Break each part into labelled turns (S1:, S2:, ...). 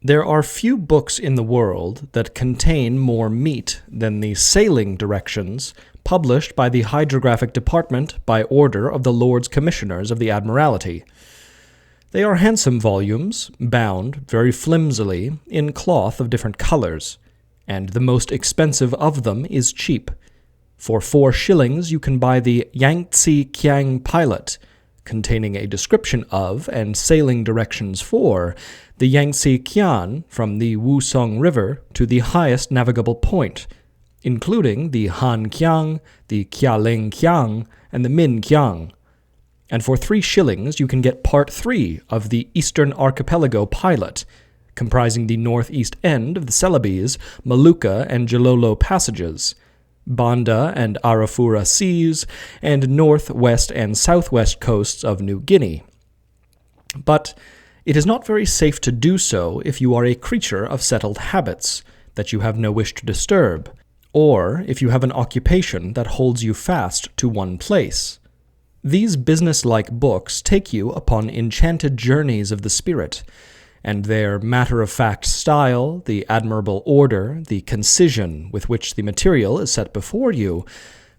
S1: There are few books in the world that contain more meat than the sailing directions published by the Hydrographic Department by order of the Lords Commissioners of the Admiralty. They are handsome volumes, bound very flimsily in cloth of different colors, and the most expensive of them is cheap. For 4 shillings you can buy the Yangtze Kiang Pilot, containing a description of and sailing directions for the Yangtze Kiang from the Wusong River to the highest navigable point, including the Han Kiang, the Kialing Kiang, and the Min Kiang. And for 3 shillings you can get Part 3 of the Eastern Archipelago Pilot, comprising the northeast end of the Celebes, Molucca, and Gilolo passages, Banda and Arafura seas, and northwest and southwest coasts of New Guinea. But it is not very safe to do so if you are a creature of settled habits that you have no wish to disturb, or if you have an occupation that holds you fast to one place. These business-like books take you upon enchanted journeys of the spirit, and their matter-of-fact style, the admirable order, the concision with which the material is set before you,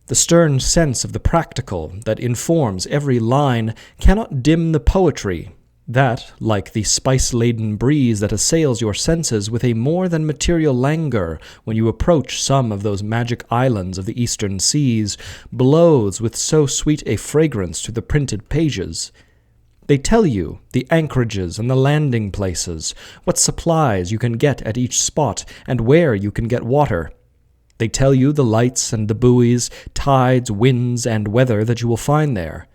S1: the stern sense of the practical that informs every line, cannot dim the poetry that, like the spice-laden breeze that assails your senses with a more than material languor when you approach some of those magic islands of the eastern seas, blows with so sweet a fragrance to the printed pages. They tell you the anchorages and the landing places, what supplies you can get at each spot, and where you can get water. They tell you the lights and the buoys, tides, winds, and weather that you will find there.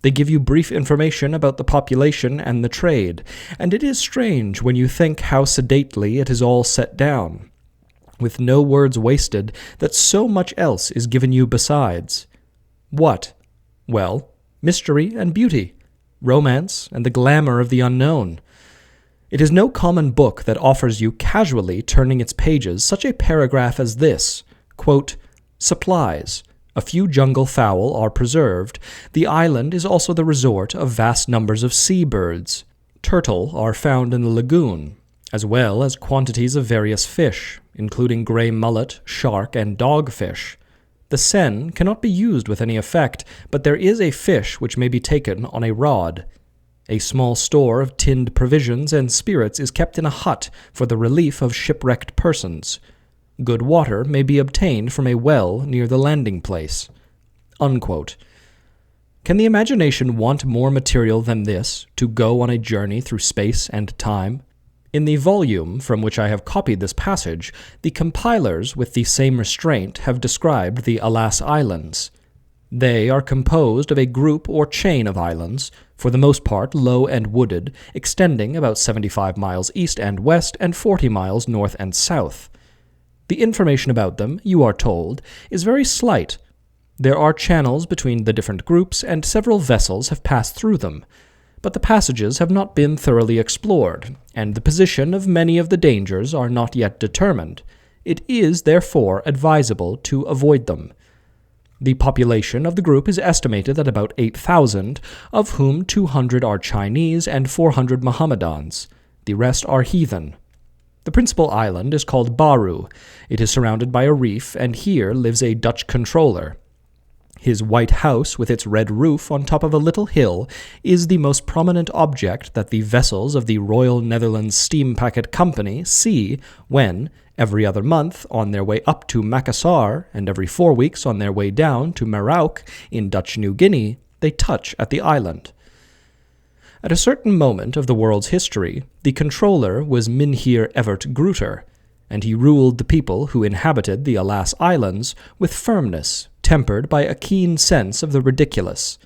S1: They give you brief information about the population and the trade, and it is strange when you think how sedately it is all set down, with no words wasted, that so much else is given you besides. What? Well, mystery and beauty, romance, and the glamour of the unknown. It is no common book that offers you, casually turning its pages, such a paragraph as this, quote, "Supplies. A few jungle fowl are preserved. The island is also the resort of vast numbers of sea-birds. Turtle are found in the lagoon, as well as quantities of various fish, including grey mullet, shark, and dogfish. The seine cannot be used with any effect, but there is a fish which may be taken on a rod. A small store of tinned provisions and spirits is kept in a hut for the relief of shipwrecked persons. Good water may be obtained from a well near the landing place." Unquote. Can the imagination want more material than this to go on a journey through space and time? In the volume from which I have copied this passage, the compilers, with the same restraint, have described the Alas Islands. They are composed of a group or chain of islands, for the most part low and wooded, extending about 75 miles east and west and 40 miles north and south. The information about them, you are told, is very slight. There are channels between the different groups, and several vessels have passed through them, but the passages have not been thoroughly explored, and the position of many of the dangers are not yet determined. It is, therefore, advisable to avoid them. The population of the group is estimated at about 8,000, of whom 200 are Chinese and 400 Mohammedans. The rest are heathen. The principal island is called Baru. It is surrounded by a reef, and here lives a Dutch controller. His white house, with its red roof on top of a little hill, is the most prominent object that the vessels of the Royal Netherlands Steam Packet Company see when, every other month, on their way up to Makassar, and every 4 weeks on their way down to Marauk in Dutch New Guinea, they touch at the island. At a certain moment of the world's history, the controller was Mynheer Evert Gruter, and he ruled the people who inhabited the Alas Islands with firmness, tempered by a keen sense of the ridiculous.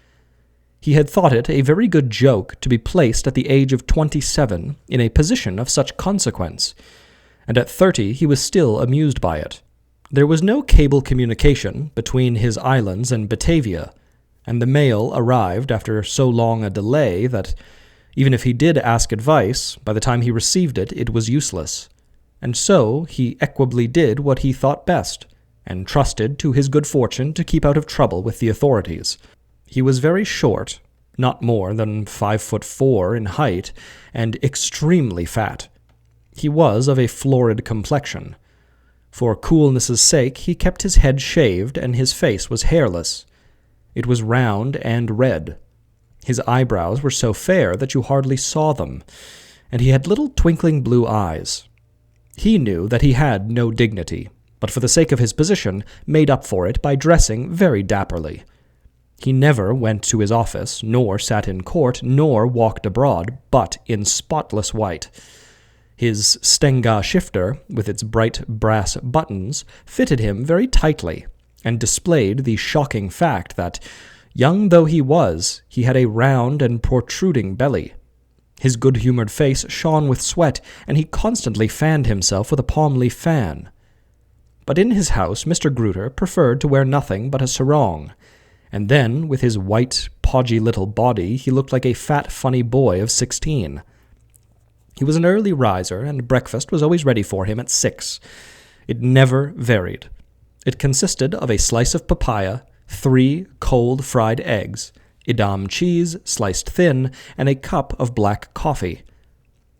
S1: He had thought it a very good joke to be placed at the age of 27 in a position of such consequence, and at 30 he was still amused by it. There was no cable communication between his islands and Batavia, and the mail arrived after so long a delay that, even if he did ask advice, by the time he received it, it was useless. And so he equably did what he thought best, and trusted to his good fortune to keep out of trouble with the authorities. He was very short, not more than 5'4" in height, and extremely fat. He was of a florid complexion. For coolness' sake, he kept his head shaved, and his face was hairless. It was round and red. His eyebrows were so fair that you hardly saw them, and he had little twinkling blue eyes. He knew that he had no dignity, but for the sake of his position made up for it by dressing very dapperly. He never went to his office, nor sat in court, nor walked abroad, but in spotless white. His stenga shifter, with its bright brass buttons, fitted him very tightly, and displayed the shocking fact that, young though he was, he had a round and protruding belly. His good-humored face shone with sweat, and he constantly fanned himself with a palm-leaf fan. But in his house Mr. Gruter preferred to wear nothing but a sarong, and then, with his white, podgy little body, he looked like a fat, funny boy of 16. He was an early riser, and breakfast was always ready for him at 6. It never varied. It consisted of a slice of papaya, 3 cold fried eggs, Edam cheese, sliced thin, and a cup of black coffee.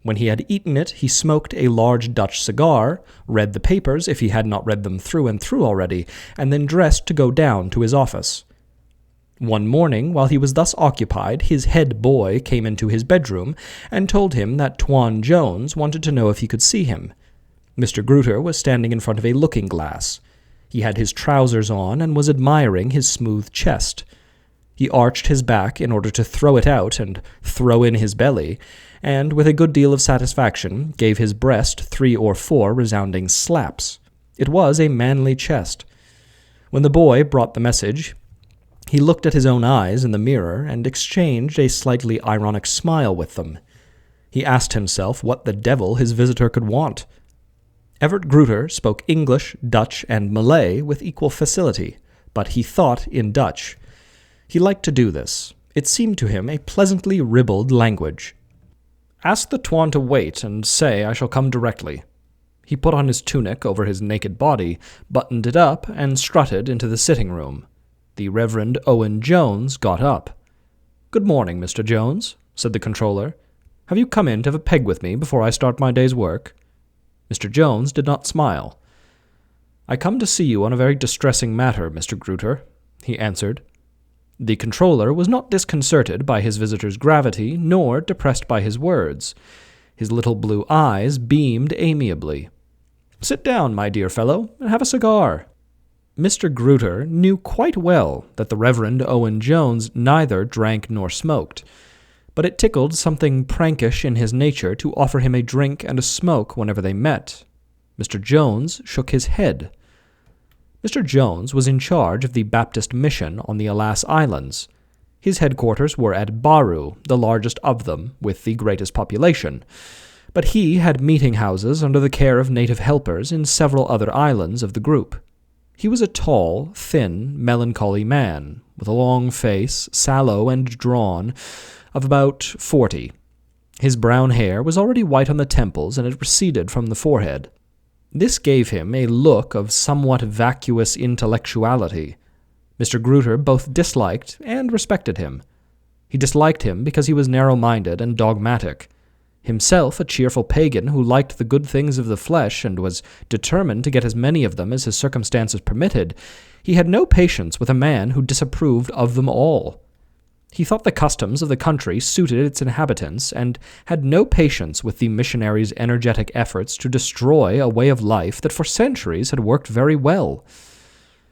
S1: When he had eaten it, he smoked a large Dutch cigar, read the papers if he had not read them through and through already, and then dressed to go down to his office. One morning, while he was thus occupied, his head boy came into his bedroom and told him that Tuan Jones wanted to know if he could see him. Mr. Gruter was standing in front of a looking-glass. He had his trousers on and was admiring his smooth chest. He arched his back in order to throw it out and throw in his belly, and with a good deal of satisfaction gave his breast 3 or 4 resounding slaps. It was a manly chest. When the boy brought the message, he looked at his own eyes in the mirror and exchanged a slightly ironic smile with them. He asked himself what the devil his visitor could want. Everett Gruter spoke English, Dutch, and Malay with equal facility, but he thought in Dutch. He liked to do this. It seemed to him a pleasantly ribald language. "Ask the Tuan to wait, and say I shall come directly." He put on his tunic over his naked body, buttoned it up, and strutted into the sitting-room. The Reverend Owen Jones got up. "Good morning, Mr. Jones," said the controller. "Have you come in to have a peg with me before I start my day's work?" Mr. Jones did not smile. "I come to see you on a very distressing matter, Mr. Gruter," he answered. The controller was not disconcerted by his visitor's gravity, nor depressed by his words. His little blue eyes beamed amiably. "Sit down, my dear fellow, and have a cigar." Mr. Gruter knew quite well that the Reverend Owen Jones neither drank nor smoked, but it tickled something prankish in his nature to offer him a drink and a smoke whenever they met. Mr. Jones shook his head. Mr. Jones was in charge of the Baptist mission on the Alas Islands. His headquarters were at Baru, the largest of them, with the greatest population, but he had meeting-houses under the care of native helpers in several other islands of the group. He was a tall, thin, melancholy man, with a long face, sallow and drawn, of about 40. His brown hair was already white on the temples, and it receded from the forehead. This gave him a look of somewhat vacuous intellectuality. Mr. Gruter both disliked and respected him. He disliked him because he was narrow-minded and dogmatic. Himself a cheerful pagan who liked the good things of the flesh and was determined to get as many of them as his circumstances permitted, he had no patience with a man who disapproved of them all. He thought the customs of the country suited its inhabitants, and had no patience with the missionaries' energetic efforts to destroy a way of life that for centuries had worked very well.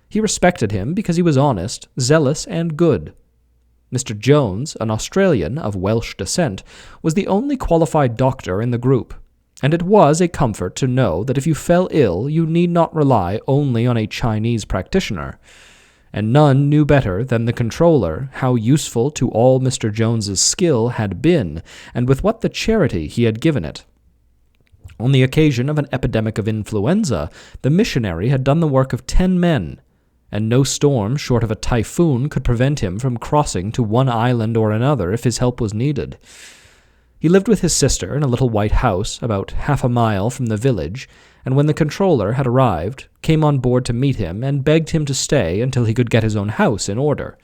S1: He respected him because he was honest, zealous, and good. Mr. Jones, an Australian of Welsh descent, was the only qualified doctor in the group, and it was a comfort to know that if you fell ill you need not rely only on a Chinese practitioner. And none knew better than the controller how useful to all Mr. Jones's skill had been, and with what the charity he had given it. On the occasion of an epidemic of influenza, the missionary had done the work of 10 men, and no storm short of a typhoon could prevent him from crossing to one island or another if his help was needed. He lived with his sister in a little white house about half a mile from the village, and when the controller had arrived, came on board to meet him and begged him to stay until he could get his own house in order.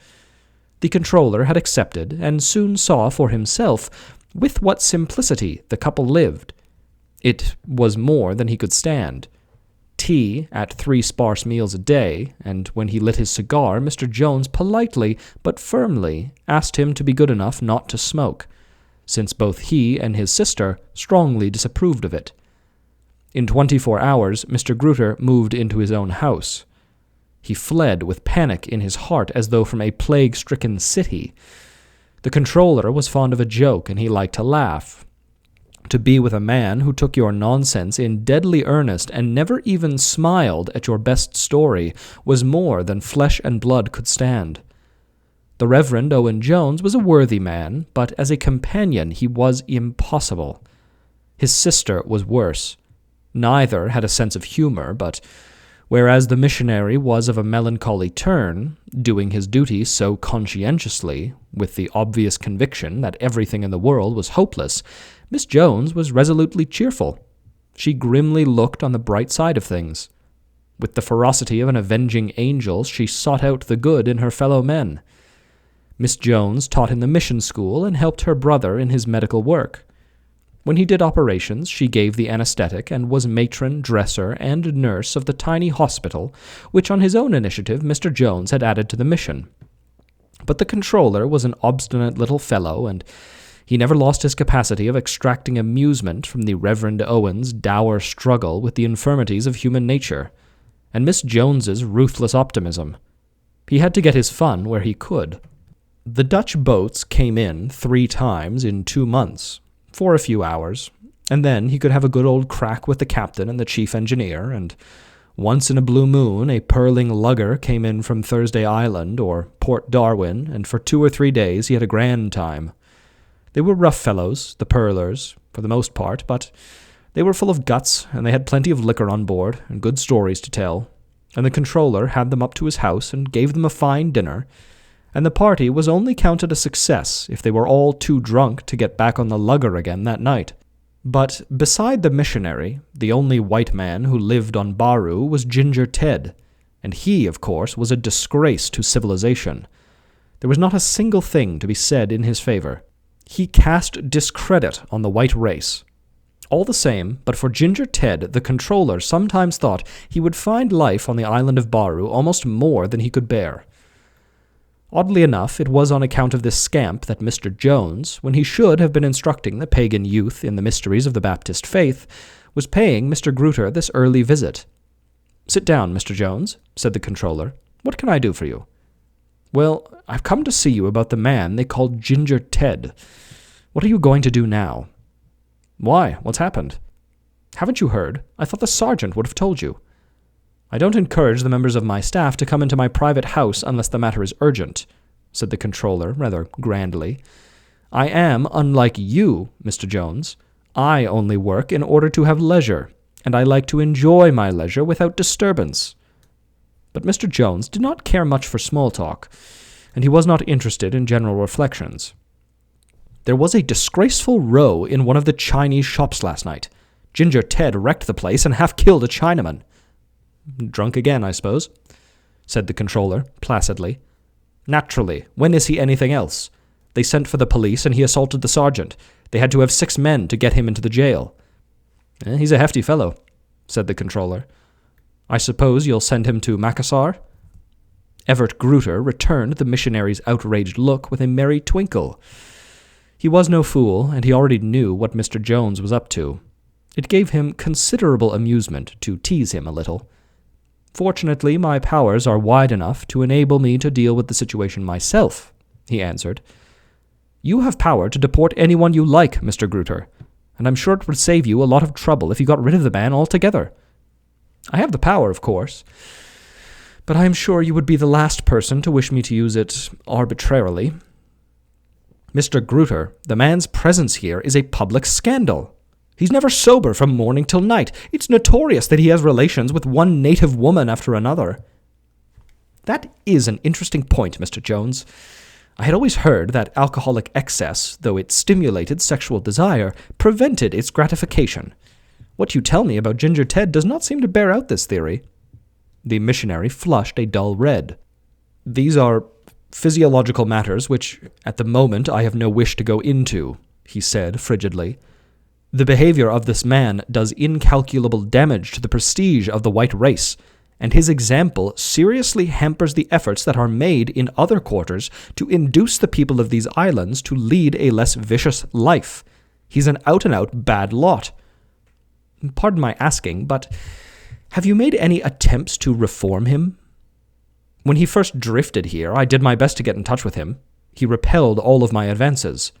S1: The controller had accepted, and soon saw for himself with what simplicity the couple lived. It was more than he could stand. Tea at 3 sparse meals a day, and when he lit his cigar, Mr. Jones politely but firmly asked him to be good enough not to smoke, since both he and his sister strongly disapproved of it. In 24 hours, Mr. Gruter moved into his own house. He fled with panic in his heart as though from a plague-stricken city. The controller was fond of a joke, and he liked to laugh. To be with a man who took your nonsense in deadly earnest and never even smiled at your best story was more than flesh and blood could stand. The Reverend Owen Jones was a worthy man, but as a companion he was impossible. His sister was worse. Neither had a sense of humor, but whereas the missionary was of a melancholy turn, doing his duty so conscientiously, with the obvious conviction that everything in the world was hopeless, Miss Jones was resolutely cheerful. She grimly looked on the bright side of things. With the ferocity of an avenging angel, she sought out the good in her fellow men. Miss Jones taught in the mission school and helped her brother in his medical work. When he did operations, she gave the anesthetic and was matron, dresser, and nurse of the tiny hospital, which on his own initiative Mr. Jones had added to the mission. But the controller was an obstinate little fellow, and he never lost his capacity of extracting amusement from the Reverend Owen's dour struggle with the infirmities of human nature, and Miss Jones's ruthless optimism. He had to get his fun where he could. The Dutch boats came in 3 times in 2 months, for a few hours, and then he could have a good old crack with the captain and the chief engineer, and once in a blue moon a purling lugger came in from Thursday Island or Port Darwin, and for 2 or 3 days he had a grand time. They were rough fellows, the purlers, for the most part, but they were full of guts, and they had plenty of liquor on board, and good stories to tell, and the controller had them up to his house and gave them a fine dinner, and the party was only counted a success if they were all too drunk to get back on the lugger again that night. But beside the missionary, the only white man who lived on Baru was Ginger Ted, and he, of course, was a disgrace to civilization. There was not a single thing to be said in his favor. He cast discredit on the white race. All the same, but for Ginger Ted, the controller sometimes thought he would find life on the island of Baru almost more than he could bear. Oddly enough, it was on account of this scamp that Mr. Jones, when he should have been instructing the pagan youth in the mysteries of the Baptist faith, was paying Mr. Gruter this early visit. "Sit down, Mr. Jones," said the controller. "What can I do for you?" "Well, I've come to see you about the man they called Ginger Ted. What are you going to do now?" "Why? What's happened?" "Haven't you heard? I thought the sergeant would have told you." "I don't encourage the members of my staff to come into my private house unless the matter is urgent," said the controller rather grandly. "I am unlike you, Mr. Jones. I only work in order to have leisure, and I like to enjoy my leisure without disturbance." But Mr. Jones did not care much for small talk, and he was not interested in general reflections. "There was a disgraceful row in one of the Chinese shops last night. Ginger Ted wrecked the place and half killed a Chinaman." "Drunk again, I suppose?" said the controller, placidly. "Naturally. When is he anything else? They sent for the police and he assaulted the sergeant. They had to have 6 men to get him into the jail." "He's a hefty fellow," said the controller. "I suppose you'll send him to Macassar?" Everett Gruter returned the missionary's outraged look with a merry twinkle. He was no fool, and he already knew what Mr. Jones was up to. It gave him considerable amusement to tease him a little. "Fortunately, my powers are wide enough to enable me to deal with the situation myself," he answered. "You have power to deport anyone you like, Mr. Gruter, and I'm sure it would save you a lot of trouble if you got rid of the man altogether." "I have the power, of course, but I am sure you would be the last person to wish me to use it arbitrarily." "Mr. Gruter, the man's presence here is a public scandal. He's never sober from morning till night. It's notorious that he has relations with one native woman after another." "That is an interesting point, Mr. Jones. I had always heard that alcoholic excess, though it stimulated sexual desire, prevented its gratification. What you tell me about Ginger Ted does not seem to bear out this theory." The missionary flushed a dull red. "These are physiological matters which, at the moment, I have no wish to go into," he said frigidly. The behavior of this man does incalculable damage to the prestige of the white race, and his example seriously hampers the efforts that are made in other quarters to induce the people of these islands to lead a less vicious life. He's an out-and-out bad lot. Pardon my asking, but have you made any attempts to reform him? When he first drifted here, I did my best to get in touch with him. He repelled all of my advances.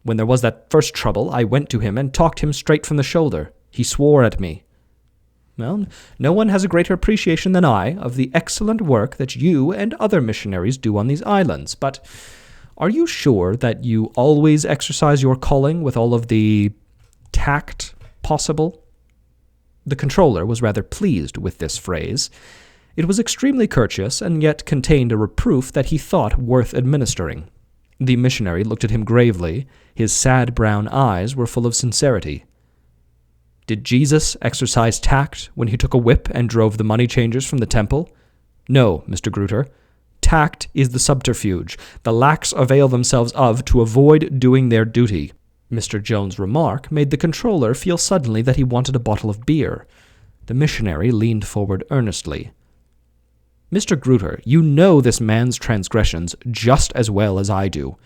S1: When there was that first trouble, I went to him and talked him straight from the shoulder. He swore at me. Well, no one has a greater appreciation than I of the excellent work that you and other missionaries do on these islands, but are you sure that you always exercise your calling with all of the tact possible? The controller was rather pleased with this phrase. It was extremely courteous, and yet contained a reproof that he thought worth administering. The missionary looked at him gravely. His sad brown eyes were full of sincerity. Did Jesus exercise tact when he took a whip and drove the money changers from the temple? No, Mr. Gruter. Tact is the subterfuge the lax avail themselves of to avoid doing their duty. Mr. Jones' remark made the controller feel suddenly that he wanted a bottle of beer. The missionary leaned forward earnestly. Mr. Gruter, you know this man's transgressions just as well as I do.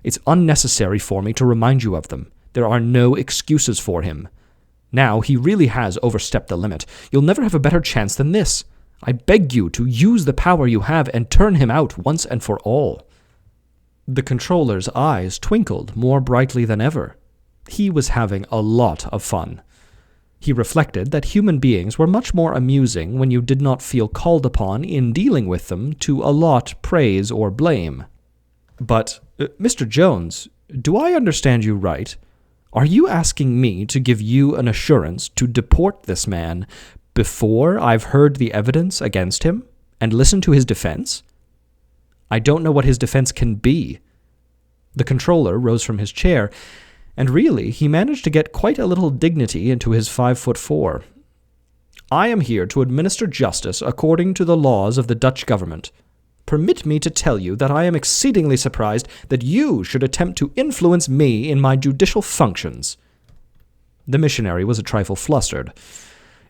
S1: It's unnecessary for me to remind you of them. There are no excuses for him. Now he really has overstepped the limit. You'll never have a better chance than this. I beg you to use the power you have and turn him out once and for all. The controller's eyes twinkled more brightly than ever. He was having a lot of fun. He reflected that human beings were much more amusing when you did not feel called upon in dealing with them to allot praise or blame. But, Mr. Jones, do I understand you right? Are you asking me to give you an assurance to deport this man before I've heard the evidence against him and listened to his defense? I don't know what his defense can be. The controller rose from his chair, and really he managed to get quite a little dignity into his 5'4". I am here to administer justice according to the laws of the Dutch government. Permit me to tell you that I am exceedingly surprised that you should attempt to influence me in my judicial functions. The missionary was a trifle flustered.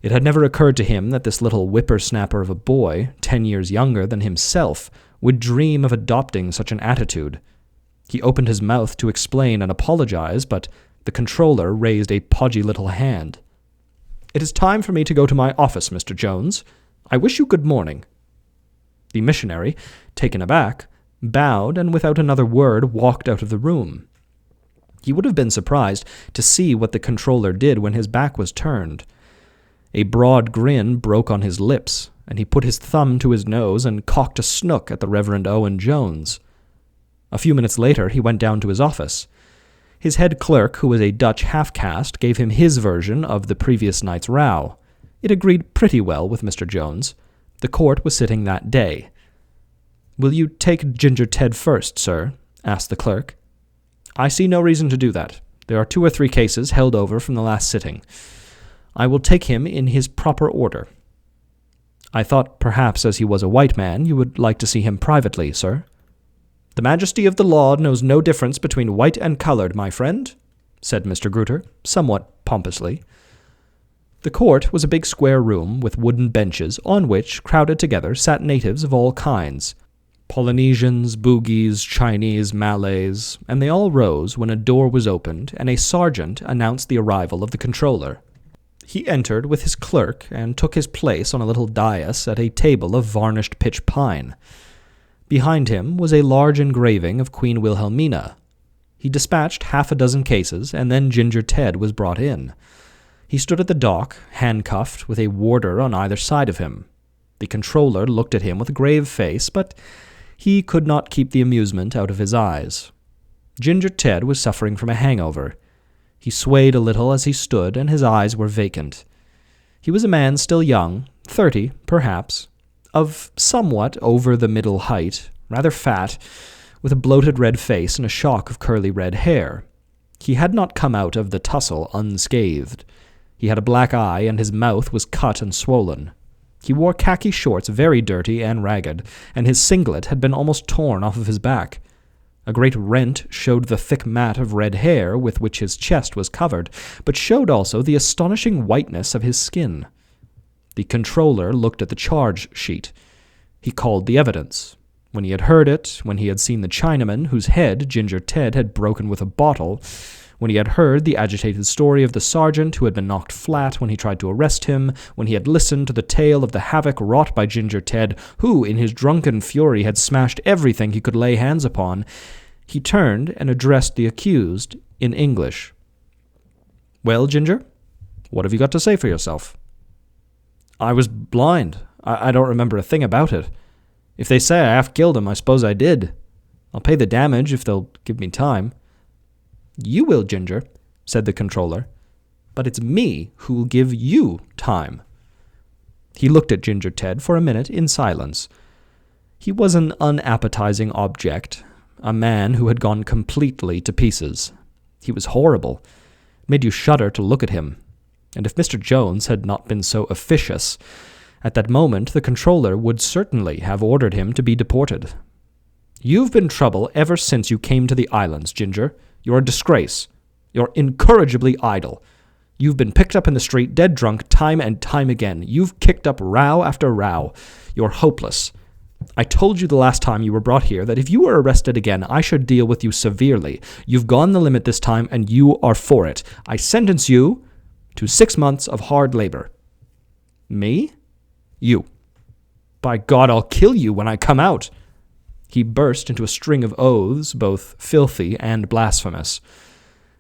S1: It had never occurred to him that this little whippersnapper of a boy, 10 years younger than himself, would dream of adopting such an attitude. He opened his mouth to explain and apologize, but the controller raised a podgy little hand. It is time for me to go to my office, Mr. Jones. I wish you good morning. The missionary, taken aback, bowed and without another word walked out of the room. He would have been surprised to see what the controller did when his back was turned. A broad grin broke on his lips, and he put his thumb to his nose and cocked a snook at the Reverend Owen Jones. A few minutes later he went down to his office. His head clerk, who was a Dutch half-caste, gave him his version of the previous night's row. It agreed pretty well with Mr. Jones. The court was sitting that day. "Will you take Ginger Ted first, sir?" asked the clerk. "I see no reason to do that. There are 2 or 3 cases held over from the last sitting. I will take him in his proper order." "I thought perhaps as he was a white man you would like to see him privately, sir." "The majesty of the law knows no difference between white and colored, my friend," said Mr. Gruter, somewhat pompously. The court was a big square room with wooden benches on which, crowded together, sat natives of all kinds. Polynesians, Bugis, Chinese, Malays, and they all rose when a door was opened and a sergeant announced the arrival of the controller. He entered with his clerk and took his place on a little dais at a table of varnished pitch pine. Behind him was a large engraving of Queen Wilhelmina. He dispatched 6 cases, and then Ginger Ted was brought in. He stood at the dock, handcuffed, with a warder on either side of him. The controller looked at him with a grave face, but he could not keep the amusement out of his eyes. Ginger Ted was suffering from a hangover. He swayed a little as he stood, and his eyes were vacant. He was a man still young, 30, perhaps, of somewhat over the middle height, rather fat, with a bloated red face and a shock of curly red hair. He had not come out of the tussle unscathed. He had a black eye, and his mouth was cut and swollen. He wore khaki shorts very dirty and ragged, and his singlet had been almost torn off of his back. A great rent showed the thick mat of red hair with which his chest was covered, but showed also the astonishing whiteness of his skin. The controller looked at the charge sheet. He called the evidence. When he had heard it, when he had seen the Chinaman whose head Ginger Ted had broken with a bottle, when he had heard the agitated story of the sergeant who had been knocked flat when he tried to arrest him, when he had listened to the tale of the havoc wrought by Ginger Ted, who, in his drunken fury, had smashed everything he could lay hands upon, he turned and addressed the accused in English. "Well, Ginger, what have you got to say for yourself?" "I was blind. I don't remember a thing about it. If they say I half-killed him, I suppose I did. I'll pay the damage if they'll give me time." "You will, Ginger," said the controller. "But it's me who will give you time." He looked at Ginger Ted for a minute in silence. He was an unappetizing object, a man who had gone completely to pieces. He was horrible. It made you shudder to look at him. And if Mr. Jones had not been so officious, at that moment the controller would certainly have ordered him to be deported. "You've been trouble ever since you came to the islands, Ginger. You're a disgrace. You're incorrigibly idle. You've been picked up in the street dead drunk time and time again. You've kicked up row after row. You're hopeless. I told you the last time you were brought here that if you were arrested again, I should deal with you severely. You've gone the limit this time, and you are for it. I sentence you to 6 months of hard labor." "Me?" "You. By God, I'll kill you when I come out." He burst into a string of oaths, both filthy and blasphemous.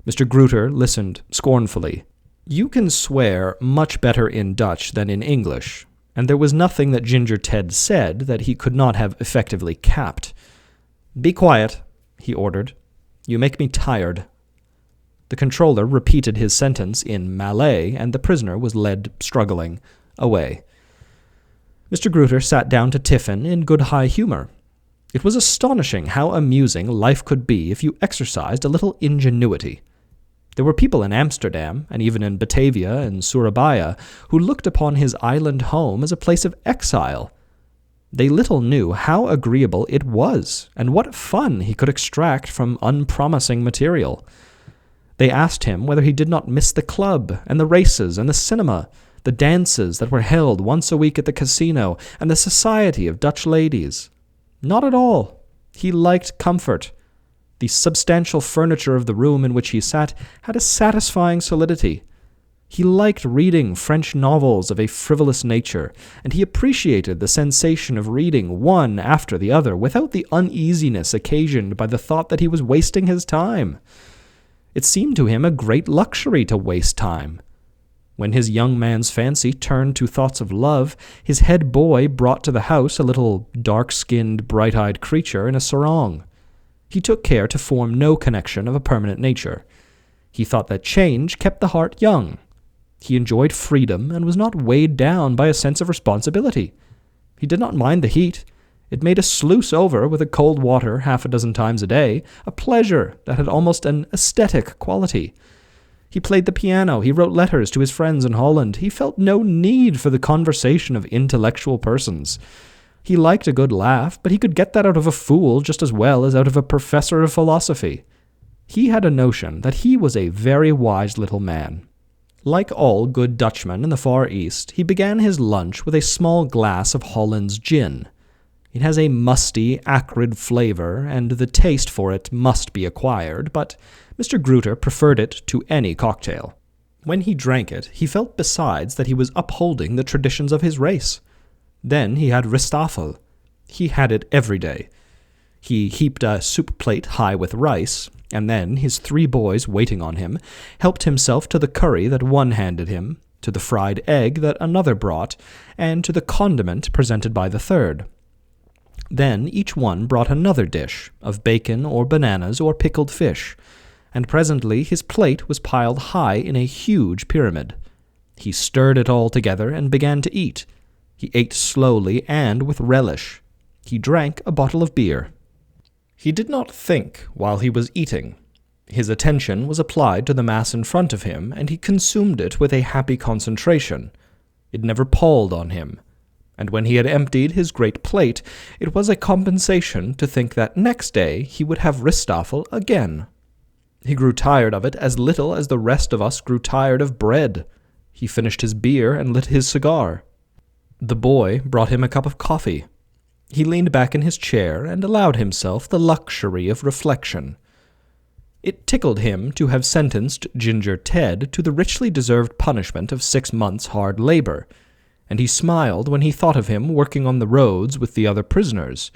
S1: Mr. Gruter listened scornfully. You can swear much better in Dutch than in English, and there was nothing that Ginger Ted said that he could not have effectively capped. "Be quiet," he ordered. "You make me tired." The controller repeated his sentence in Malay, and the prisoner was led struggling away. Mr. Gruter sat down to tiffin in good high humor. It was astonishing how amusing life could be if you exercised a little ingenuity. There were people in Amsterdam, and even in Batavia and Surabaya, who looked upon his island home as a place of exile. They little knew how agreeable it was, and what fun he could extract from unpromising material. They asked him whether he did not miss the club, and the races, and the cinema, the dances that were held once a week at the casino, and the society of Dutch ladies. Not at all. He liked comfort. The substantial furniture of the room in which he sat had a satisfying solidity. He liked reading French novels of a frivolous nature, and he appreciated the sensation of reading one after the other without the uneasiness occasioned by the thought that he was wasting his time. It seemed to him a great luxury to waste time. When his young man's fancy turned to thoughts of love, his head boy brought to the house a little dark-skinned, bright-eyed creature in a sarong. He took care to form no connection of a permanent nature. He thought that change kept the heart young. He enjoyed freedom and was not weighed down by a sense of responsibility. He did not mind the heat. It made a sluice over with a cold water 6 times a day, a pleasure that had almost an aesthetic quality. He played the piano, he wrote letters to his friends in Holland. He felt no need for the conversation of intellectual persons. He liked a good laugh, but he could get that out of a fool just as well as out of a professor of philosophy. He had a notion that he was a very wise little man. Like all good Dutchmen in the Far East, he began his lunch with a small glass of Holland's gin. It has a musty, acrid flavor, and the taste for it must be acquired, but Mr. Gruter preferred it to any cocktail. When he drank it, he felt besides that he was upholding the traditions of his race. Then he had ristafel. He had it every day. He heaped a soup plate high with rice, and then, his 3 boys waiting on him, helped himself to the curry that one handed him, to the fried egg that another brought, and to the condiment presented by the third. Then each one brought another dish, of bacon or bananas or pickled fish, and presently his plate was piled high in a huge pyramid. He stirred it all together and began to eat. He ate slowly and with relish. He drank a bottle of beer. He did not think while he was eating. His attention was applied to the mass in front of him, and he consumed it with a happy concentration. It never palled on him. and when he had emptied his great plate, it was a compensation to think that next day he would have Ristoffel again. He grew tired of it as little as the rest of us grew tired of bread. He finished his beer and lit his cigar. The boy brought him a cup of coffee. He leaned back in his chair and allowed himself the luxury of reflection. It tickled him to have sentenced Ginger Ted to the richly deserved punishment of 6 months' hard labor, and he smiled when he thought of him working on the roads with the other prisoners.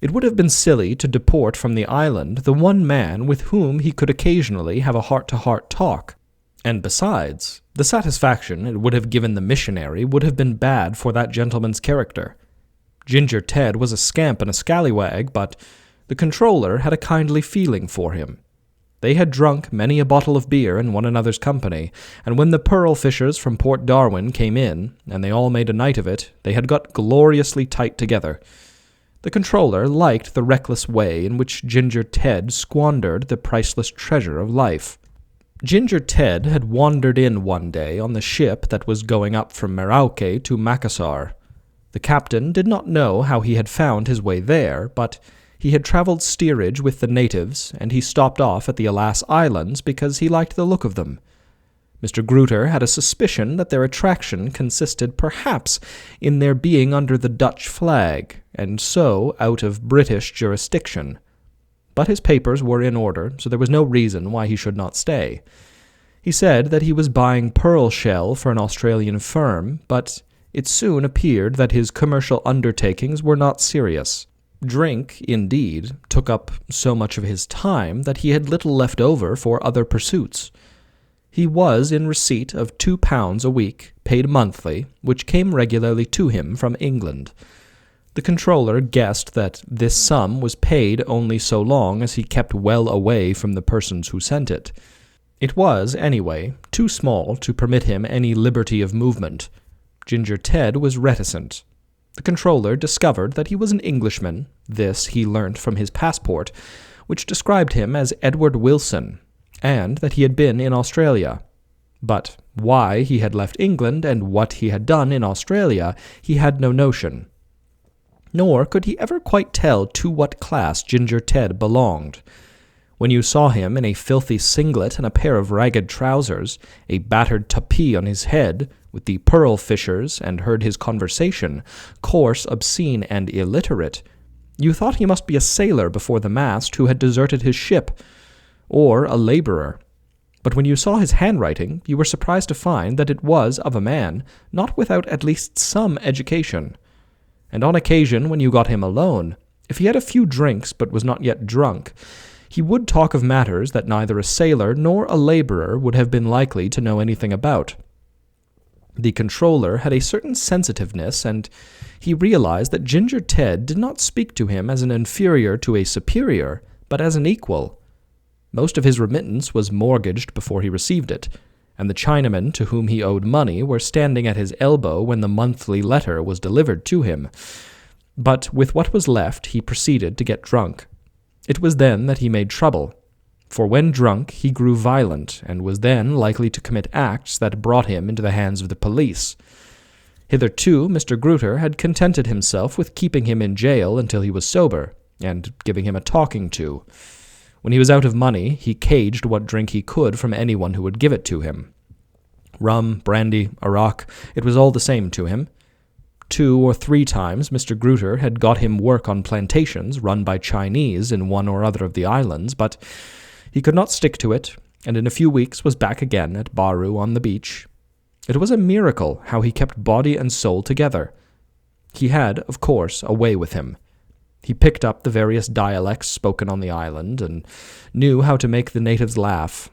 S1: It would have been silly to deport from the island the one man with whom he could occasionally have a heart-to-heart talk, and besides, the satisfaction it would have given the missionary would have been bad for that gentleman's character. Ginger Ted was a scamp and a scallywag, but the controller had a kindly feeling for him. They had drunk many a bottle of beer in one another's company, and when the pearl fishers from Port Darwin came in, and they all made a night of it, they had got gloriously tight together. The controller liked the reckless way in which Ginger Ted squandered the priceless treasure of life. Ginger Ted had wandered in one day on the ship that was going up from Merauke to Macassar. The captain did not know how he had found his way there, but he had travelled steerage with the natives, and he stopped off at the Alas Islands because he liked the look of them. Mr. Gruter had a suspicion that their attraction consisted perhaps in their being under the Dutch flag, and so out of British jurisdiction. But his papers were in order, so there was no reason why he should not stay. He said that he was buying pearl shell for an Australian firm, but it soon appeared that his commercial undertakings were not serious. Drink, indeed, took up so much of his time that he had little left over for other pursuits. He was in receipt of £2 a week, paid monthly, which came regularly to him from England. The controller guessed that this sum was paid only so long as he kept well away from the persons who sent it. It was, anyway, too small to permit him any liberty of movement. Ginger Ted was reticent. The controller discovered that he was an Englishman. This he learnt from his passport, which described him as Edward Wilson, and that he had been in Australia. But why he had left England and what he had done in Australia he had no notion. Nor could he ever quite tell to what class Ginger Ted belonged. When you saw him in a filthy singlet and a pair of ragged trousers, a battered tapis on his head, with the pearl fishers, and heard his conversation, coarse, obscene, and illiterate, you thought he must be a sailor before the mast who had deserted his ship, or a labourer. But when you saw his handwriting, you were surprised to find that it was of a man not without at least some education. And on occasion, when you got him alone, if he had a few drinks but was not yet drunk, he would talk of matters that neither a sailor nor a labourer would have been likely to know anything about. The controller had a certain sensitiveness, and he realized that Ginger Ted did not speak to him as an inferior to a superior, but as an equal. Most of his remittance was mortgaged before he received it, and the Chinamen to whom he owed money were standing at his elbow when the monthly letter was delivered to him. But with what was left he proceeded to get drunk. It was then that he made trouble, for when drunk he grew violent, and was then likely to commit acts that brought him into the hands of the police. Hitherto Mr. Gruter had contented himself with keeping him in jail until he was sober, and giving him a talking to. When he was out of money, he caged what drink he could from anyone who would give it to him. Rum, brandy, arrack, it was all the same to him. 2 or 3 times Mr. Gruter had got him work on plantations run by Chinese in one or other of the islands, but he could not stick to it, and in a few weeks was back again at Baru on the beach. It was a miracle how he kept body and soul together. He had, of course, a way with him. He picked up the various dialects spoken on the island, and knew how to make the natives laugh.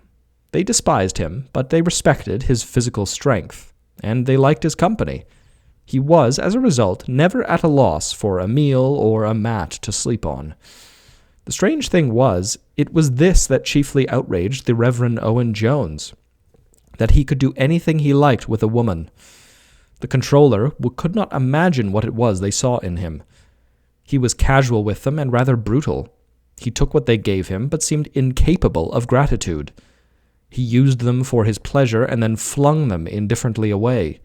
S1: They despised him, but they respected his physical strength, and they liked his company. He was, as a result, never at a loss for a meal or a mat to sleep on. The strange thing was, it was this that chiefly outraged the Reverend Owen Jones, that he could do anything he liked with a woman. The controller could not imagine what it was they saw in him. He was casual with them and rather brutal. He took what they gave him, but seemed incapable of gratitude. He used them for his pleasure and then flung them indifferently away.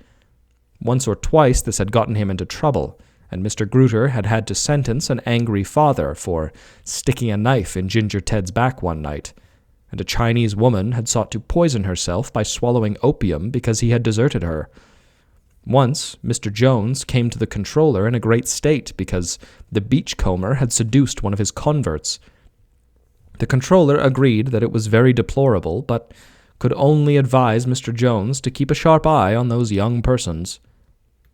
S1: Once or twice this had gotten him into trouble, and Mr. Gruter had had to sentence an angry father for sticking a knife in Ginger Ted's back one night, and a Chinese woman had sought to poison herself by swallowing opium because he had deserted her. Once, Mr. Jones came to the controller in a great state because the beachcomber had seduced one of his converts. The controller agreed that it was very deplorable, but could only advise Mr. Jones to keep a sharp eye on those young persons.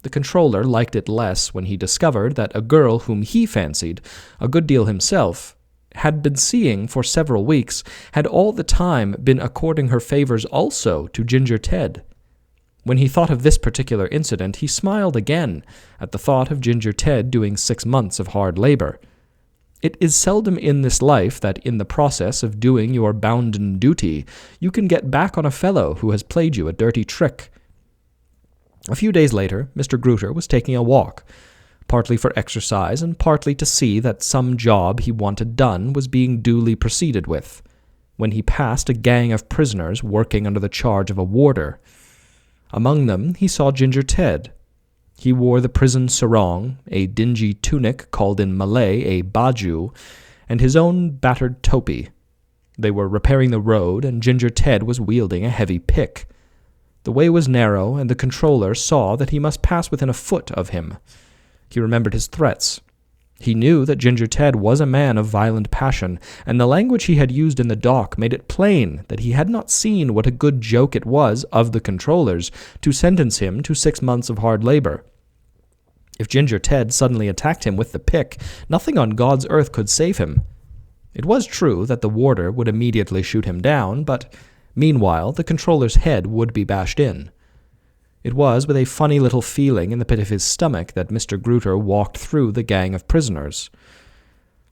S1: The controller liked it less when he discovered that a girl whom he fancied a good deal himself had been seeing for several weeks had all the time been according her favors also to Ginger Ted. When he thought of this particular incident, he smiled again at the thought of Ginger Ted doing 6 months of hard labor. It is seldom in this life that in the process of doing your bounden duty you can get back on a fellow who has played you a dirty trick. A few days later, Mr. Gruter was taking a walk, partly for exercise and partly to see that some job he wanted done was being duly proceeded with, when he passed a gang of prisoners working under the charge of a warder. Among them he saw Ginger Ted. He wore the prison sarong, a dingy tunic called in Malay a baju, and his own battered topi. They were repairing the road, and Ginger Ted was wielding a heavy pick. The way was narrow, and the controller saw that he must pass within a foot of him. He remembered his threats. He knew that Ginger Ted was a man of violent passion, and the language he had used in the dock made it plain that he had not seen what a good joke it was of the controllers to sentence him to 6 months of hard labor. If Ginger Ted suddenly attacked him with the pick, nothing on God's earth could save him. It was true that the warder would immediately shoot him down, but meanwhile the controller's head would be bashed in. It was with a funny little feeling in the pit of his stomach that Mr. Gruter walked through the gang of prisoners.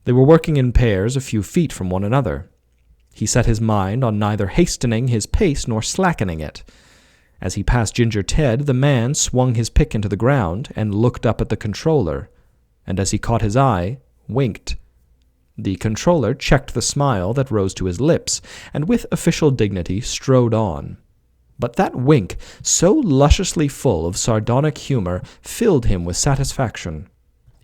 S1: They were working in pairs a few feet from one another. He set his mind on neither hastening his pace nor slackening it. As he passed Ginger Ted, the man swung his pick into the ground and looked up at the controller, and as he caught his eye, winked. The controller checked the smile that rose to his lips, and with official dignity strode on. But that wink, so lusciously full of sardonic humor, filled him with satisfaction.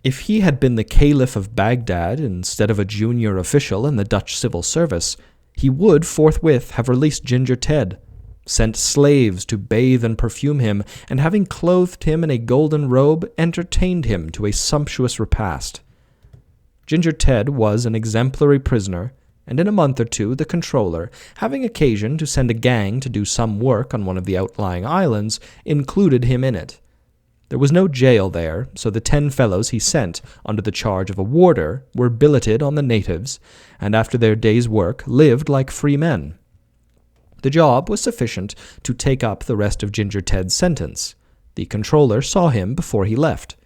S1: If he had been the Caliph of Baghdad instead of a junior official in the Dutch civil service, he would forthwith have released Ginger Ted, sent slaves to bathe and perfume him, and having clothed him in a golden robe, entertained him to a sumptuous repast. Ginger Ted was an exemplary prisoner, and in a month or two the controller, having occasion to send a gang to do some work on one of the outlying islands, included him in it. There was no jail there, so the 10 fellows he sent, under the charge of a warder, were billeted on the natives, and after their day's work lived like free men. The job was sufficient to take up the rest of Ginger Ted's sentence. The controller saw him before he left.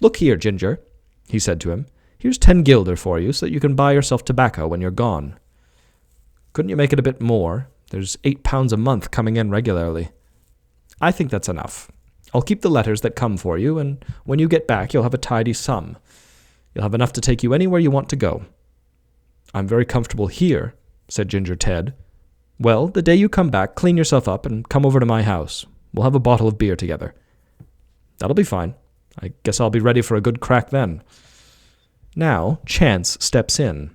S1: "Look here, Ginger," he said to him. "Here's 10 guilder for you so that you can buy yourself tobacco when you're gone. Couldn't you make it a bit more? There's £8 a month coming in regularly." "I think that's enough. I'll keep the letters that come for you, and when you get back you'll have a tidy sum. You'll have enough to take you anywhere you want to go." "I'm very comfortable here," said Ginger Ted. "Well, the day you come back, clean yourself up and come over to my house. We'll have a bottle of beer together." "That'll be fine. I guess I'll be ready for a good crack then." Now chance steps in.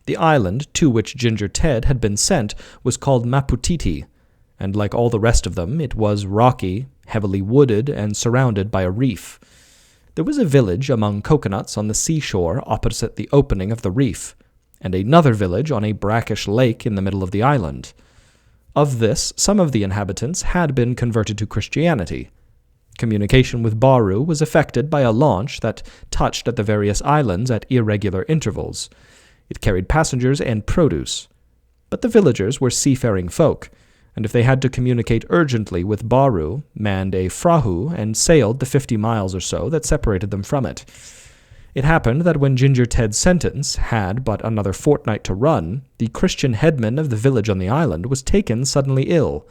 S1: The island to which Ginger Ted had been sent was called Maputiti, and like all the rest of them, it was rocky, heavily wooded, and surrounded by a reef. There was a village among coconuts on the seashore opposite the opening of the reef, and another village on a brackish lake in the middle of the island. Of this, some of the inhabitants had been converted to Christianity. Communication with Baru was effected by a launch that touched at the various islands at irregular intervals. It carried passengers and produce. But the villagers were seafaring folk, and if they had to communicate urgently with Baru, manned a frahu and sailed the 50 miles or so that separated them from it. It happened that when Ginger Ted's sentence had but another fortnight to run, the Christian headman of the village on the island was taken suddenly ill.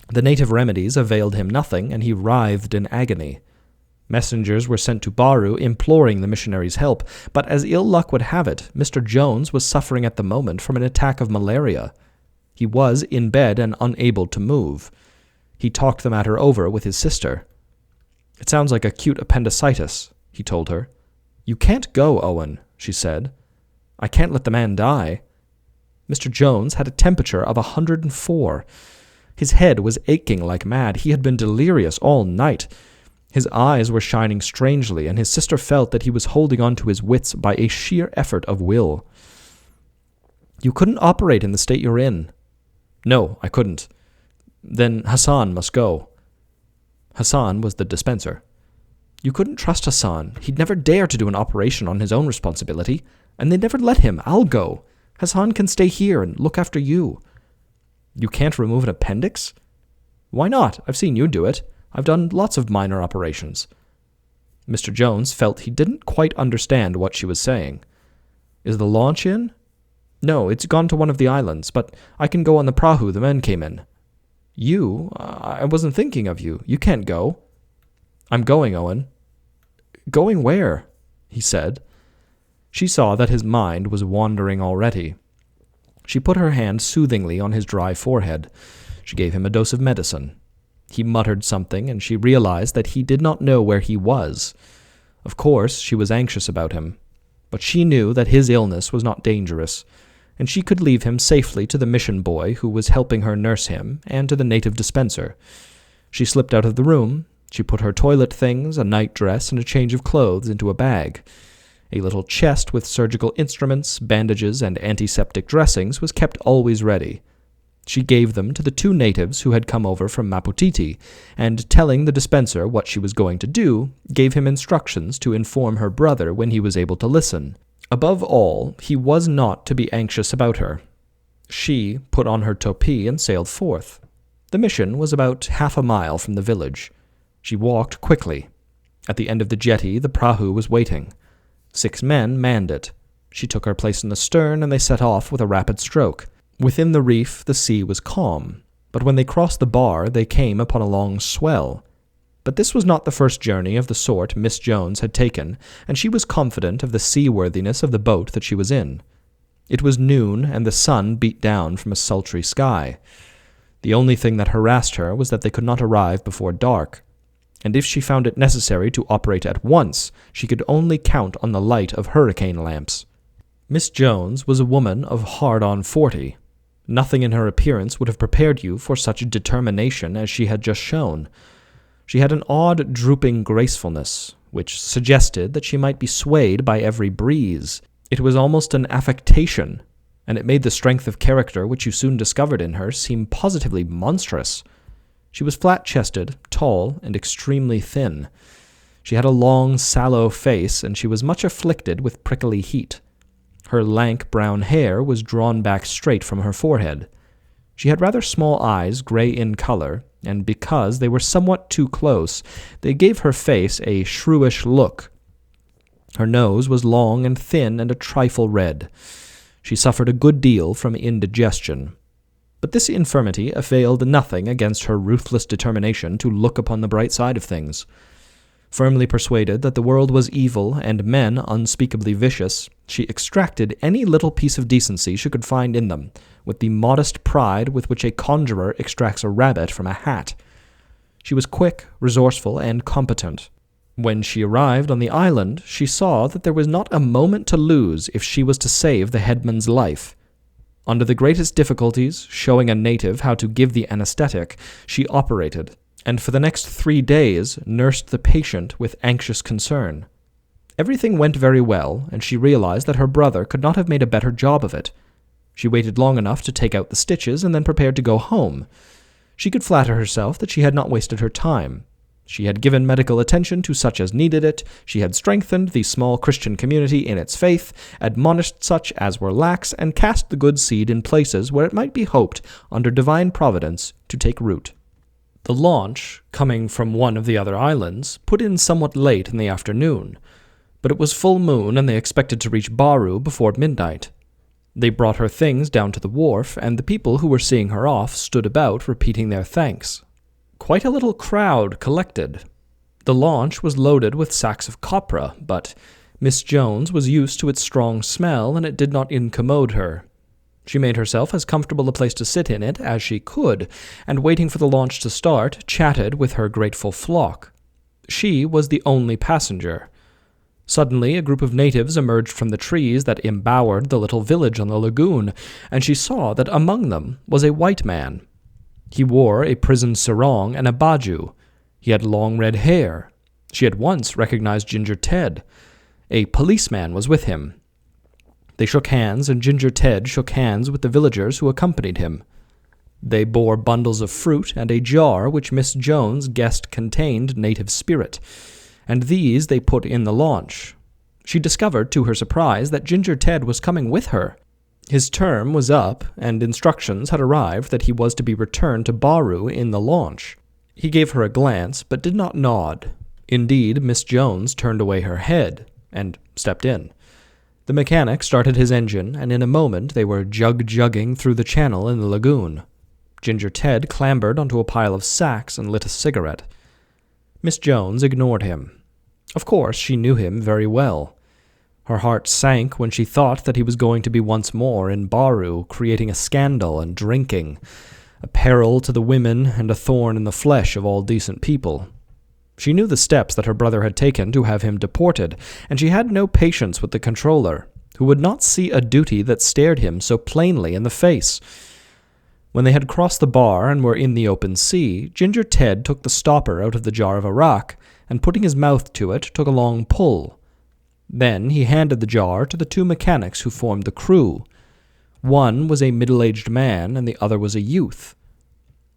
S1: The native remedies availed him nothing, and he writhed in agony. Messengers were sent to Baru imploring the missionaries' help, but as ill luck would have it, Mr. Jones was suffering at the moment from an attack of malaria. He was in bed and unable to move. He talked the matter over with his sister. "It sounds like acute appendicitis," he told her. "You can't go, Owen," she said. "I can't let the man die." Mr. Jones had a temperature of 104. His head was aching like mad. He had been delirious all night. His eyes were shining strangely, and his sister felt that he was holding on to his wits by a sheer effort of will. "You couldn't operate in the state you're in." "No, I couldn't." "Then Hassan must go." Hassan was the dispenser. "You couldn't trust Hassan. He'd never dare to do an operation on his own responsibility, and they'd never let him. I'll go. Hassan can stay here and look after you." "You can't remove an appendix?" "Why not? I've seen you do it. I've done lots of minor operations." Mr. Jones felt he didn't quite understand what she was saying. "Is the launch in?" "No, it's gone to one of the islands, but I can go on the prahu the men came in." "You? I wasn't thinking of you. You can't go." "I'm going, Owen." "Going where?" he said. She saw that his mind was wandering already. She put her hand soothingly on his dry forehead. She gave him a dose of medicine. He muttered something, and she realized that he did not know where he was. Of course, she was anxious about him, but she knew that his illness was not dangerous, and she could leave him safely to the mission boy who was helping her nurse him, and to the native dispenser. She slipped out of the room. She put her toilet things, a nightdress, and a change of clothes into a bag. A little chest with surgical instruments, bandages, and antiseptic dressings was kept always ready. She gave them to the 2 natives who had come over from Maputiti, and telling the dispenser what she was going to do, gave him instructions to inform her brother when he was able to listen. Above all, he was not to be anxious about her. She put on her topi and sailed forth. The mission was about half a mile from the village. She walked quickly. At the end of the jetty, the prahu was waiting. 6 men manned it. She took her place in the stern, and they set off with a rapid stroke. Within the reef, the sea was calm, but when they crossed the bar, they came upon a long swell. But this was not the first journey of the sort Miss Jones had taken, and she was confident of the seaworthiness of the boat that she was in. It was noon, and the sun beat down from a sultry sky. The only thing that harassed her was that they could not arrive before dark, and if she found it necessary to operate at once, she could only count on the light of hurricane lamps. Miss Jones was a woman of hard-on 40. Nothing in her appearance would have prepared you for such determination as she had just shown. She had an odd, drooping gracefulness, which suggested that she might be swayed by every breeze. It was almost an affectation, and it made the strength of character which you soon discovered in her seem positively monstrous. She was flat-chested, tall, and extremely thin. She had a long, sallow face, and she was much afflicted with prickly heat. Her lank brown hair was drawn back straight from her forehead. She had rather small eyes, gray in color, and because they were somewhat too close, they gave her face a shrewish look. Her nose was long and thin and a trifle red. She suffered a good deal from indigestion. But this infirmity availed nothing against her ruthless determination to look upon the bright side of things. Firmly persuaded that the world was evil and men unspeakably vicious, she extracted any little piece of decency she could find in them, with the modest pride with which a conjurer extracts a rabbit from a hat. She was quick, resourceful, and competent. When she arrived on the island, she saw that there was not a moment to lose if she was to save the headman's life. Under the greatest difficulties, showing a native how to give the anesthetic, she operated, and for the next 3 days nursed the patient with anxious concern. Everything went very well, and she realized that her brother could not have made a better job of it. She waited long enough to take out the stitches and then prepared to go home. She could flatter herself that she had not wasted her time. She had given medical attention to such as needed it, she had strengthened the small Christian community in its faith, admonished such as were lax, and cast the good seed in places where it might be hoped, under divine providence, to take root. The launch, coming from one of the other islands, put in somewhat late in the afternoon, but it was full moon and they expected to reach Baru before midnight. They brought her things down to the wharf, and the people who were seeing her off stood about repeating their thanks. Quite a little crowd collected. The launch was loaded with sacks of copra, but Miss Jones was used to its strong smell, and it did not incommode her. She made herself as comfortable a place to sit in it as she could, and waiting for the launch to start, chatted with her grateful flock. She was the only passenger. Suddenly, a group of natives emerged from the trees that embowered the little village on the lagoon, and she saw that among them was a white man. He wore a prison sarong and a baju. He had long red hair. She at once recognized Ginger Ted. A policeman was with him. They shook hands, and Ginger Ted shook hands with the villagers who accompanied him. They bore bundles of fruit and a jar which Miss Jones guessed contained native spirit, and these they put in the launch. She discovered, to her surprise, that Ginger Ted was coming with her. His term was up, and instructions had arrived that he was to be returned to Baru in the launch. He gave her a glance, but did not nod. Indeed, Miss Jones turned away her head, and stepped in. The mechanic started his engine, and in a moment they were jugging through the channel in the lagoon. Ginger Ted clambered onto a pile of sacks and lit a cigarette. Miss Jones ignored him. Of course, she knew him very well. Her heart sank when she thought that he was going to be once more in Baru, creating a scandal and drinking, a peril to the women and a thorn in the flesh of all decent people. She knew the steps that her brother had taken to have him deported, and she had no patience with the controller, who would not see a duty that stared him so plainly in the face. When they had crossed the bar and were in the open sea, Ginger Ted took the stopper out of the jar of arrack, and putting his mouth to it, took a long pull. Then he handed the jar to the two mechanics who formed the crew. One was a middle-aged man, and the other was a youth.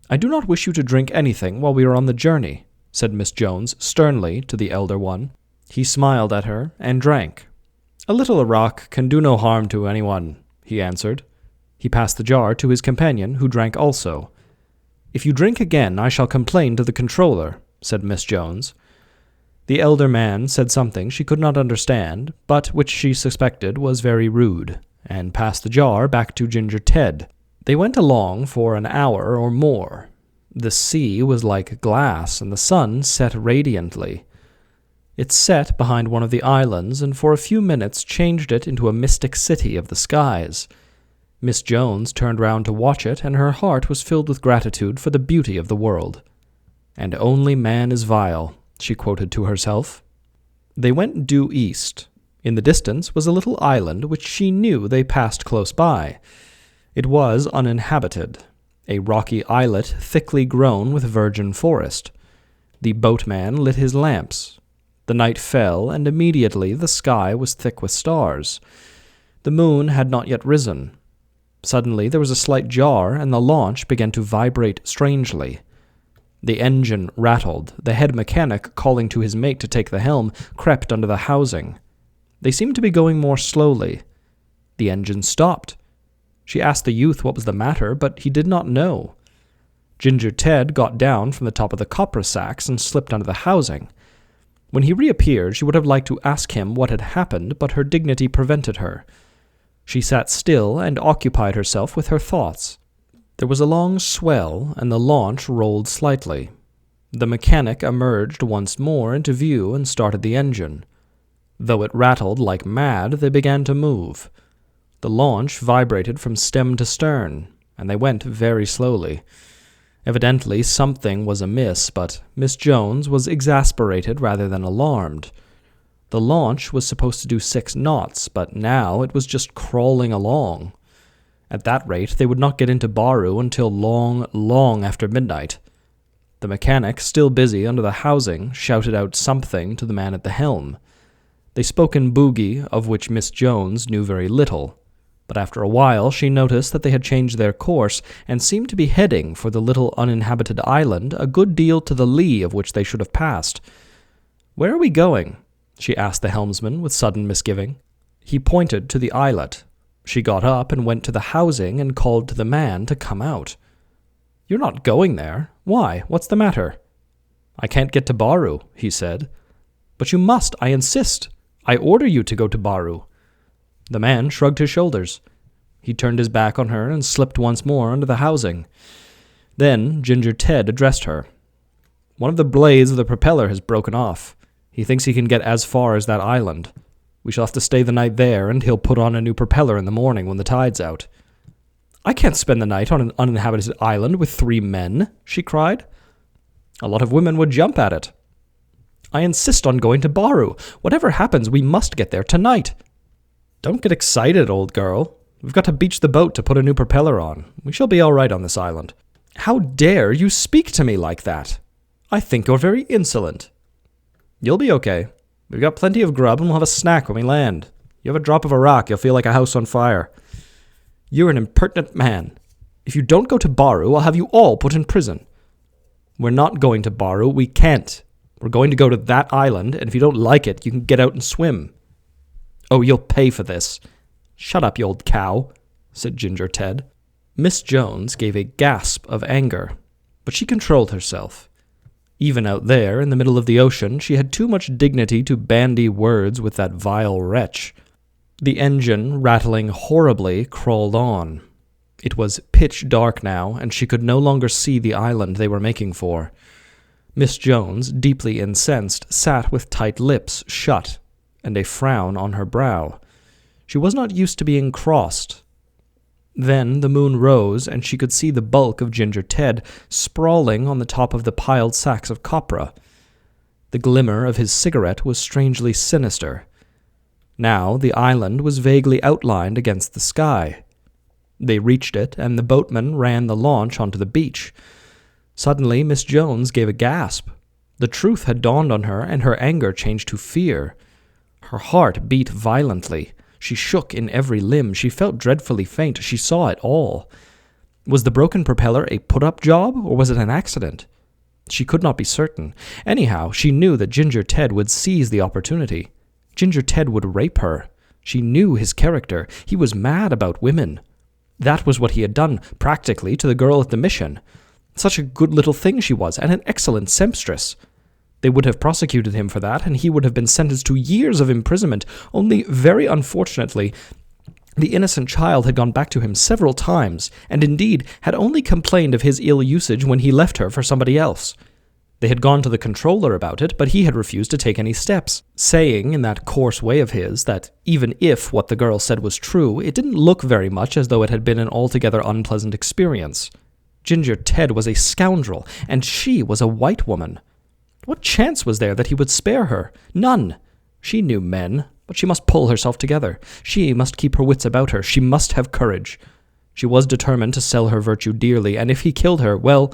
S1: "I do not wish you to drink anything while we are on the journey," said Miss Jones sternly to the elder one. He smiled at her and drank. "A little arrack can do no harm to anyone," he answered. He passed the jar to his companion, who drank also. "If you drink again, I shall complain to the controller," said Miss Jones. The elder man said something she could not understand, but which she suspected was very rude, and passed the jar back to Ginger Ted. They went along for an hour or more. The sea was like glass, and the sun set radiantly. It set behind one of the islands, and for a few minutes changed it into a mystic city of the skies. Miss Jones turned round to watch it, and her heart was filled with gratitude for the beauty of the world. "And only man is vile," she quoted to herself. They went due east. In the distance was a little island which she knew they passed close by. It was uninhabited, a rocky islet thickly grown with virgin forest. The boatman lit his lamps. The night fell, and immediately the sky was thick with stars. The moon had not yet risen. Suddenly there was a slight jar, and the launch began to vibrate strangely. The engine rattled. The head mechanic, calling to his mate to take the helm, crept under the housing. They seemed to be going more slowly. The engine stopped. She asked the youth what was the matter, but he did not know. Ginger Ted got down from the top of the copra sacks and slipped under the housing. When he reappeared, she would have liked to ask him what had happened, but her dignity prevented her. She sat still and occupied herself with her thoughts. There was a long swell, and the launch rolled slightly. The mechanic emerged once more into view and started the engine. Though it rattled like mad, they began to move. The launch vibrated from stem to stern, and they went very slowly. Evidently something was amiss, but Miss Jones was exasperated rather than alarmed. The launch was supposed to do 6 knots, but now it was just crawling along. At that rate, they would not get into Baru until long after midnight. The mechanic, still busy under the housing, shouted out something to the man at the helm. They spoke in Boogie, of which Miss Jones knew very little, but after a while she noticed that they had changed their course and seemed to be heading for the little uninhabited island a good deal to the lee of which they should have passed. "Where are we going?" she asked the helmsman with sudden misgiving. He pointed to the islet. She got up and went to the housing and called to the man to come out. "You're not going there. Why? What's the matter?" "I can't get to Baru," he said. "But you must, I insist. I order you to go to Baru." The man shrugged his shoulders. He turned his back on her and slipped once more under the housing. Then Ginger Ted addressed her. "One of the blades of the propeller has broken off. He thinks he can get as far as that island. We shall have to stay the night there, and he'll put on a new propeller in the morning when the tide's out." "I can't spend the night on an uninhabited island with 3 men," she cried. "A lot of women would jump at it." "I insist on going to Baru. Whatever happens, we must get there tonight." "Don't get excited, old girl. We've got to beach the boat to put a new propeller on. We shall be all right on this island." "How dare you speak to me like that? I think you're very insolent." "You'll be okay. We've got plenty of grub and we'll have a snack when we land. You have a drop of Iraq, you'll feel like a house on fire." "You're an impertinent man. If you don't go to Baru, I'll have you all put in prison." "We're not going to Baru. We can't. We're going to go to that island, and if you don't like it, you can get out and swim." "Oh, you'll pay for this." "Shut up, you old cow," said Ginger Ted. Miss Jones gave a gasp of anger, but she controlled herself. Even out there, in the middle of the ocean, she had too much dignity to bandy words with that vile wretch. The engine, rattling horribly, crawled on. It was pitch dark now, and she could no longer see the island they were making for. Miss Jones, deeply incensed, sat with tight lips shut, and a frown on her brow. She was not used to being crossed. Then the moon rose, and she could see the bulk of Ginger Ted sprawling on the top of the piled sacks of copra. The glimmer of his cigarette was strangely sinister. Now the island was vaguely outlined against the sky. They reached it, and the boatman ran the launch onto the beach. Suddenly Miss Jones gave a gasp. The truth had dawned on her, and her anger changed to fear. Her heart beat violently. She shook in every limb. She felt dreadfully faint. She saw it all. Was the broken propeller a put-up job, or was it an accident? She could not be certain. Anyhow, she knew that Ginger Ted would seize the opportunity. Ginger Ted would rape her. She knew his character. He was mad about women. That was what he had done, practically, to the girl at the mission. Such a good little thing she was, and an excellent sempstress. They would have prosecuted him for that, and he would have been sentenced to years of imprisonment, only, very unfortunately, the innocent child had gone back to him several times, and indeed had only complained of his ill usage when he left her for somebody else. They had gone to the controller about it, but he had refused to take any steps, saying, in that coarse way of his, that even if what the girl said was true, it didn't look very much as though it had been an altogether unpleasant experience. Ginger Ted was a scoundrel, and she was a white woman. What chance was there that he would spare her? None. She knew men, but she must pull herself together. She must keep her wits about her. She must have courage. She was determined to sell her virtue dearly, and if he killed her, well,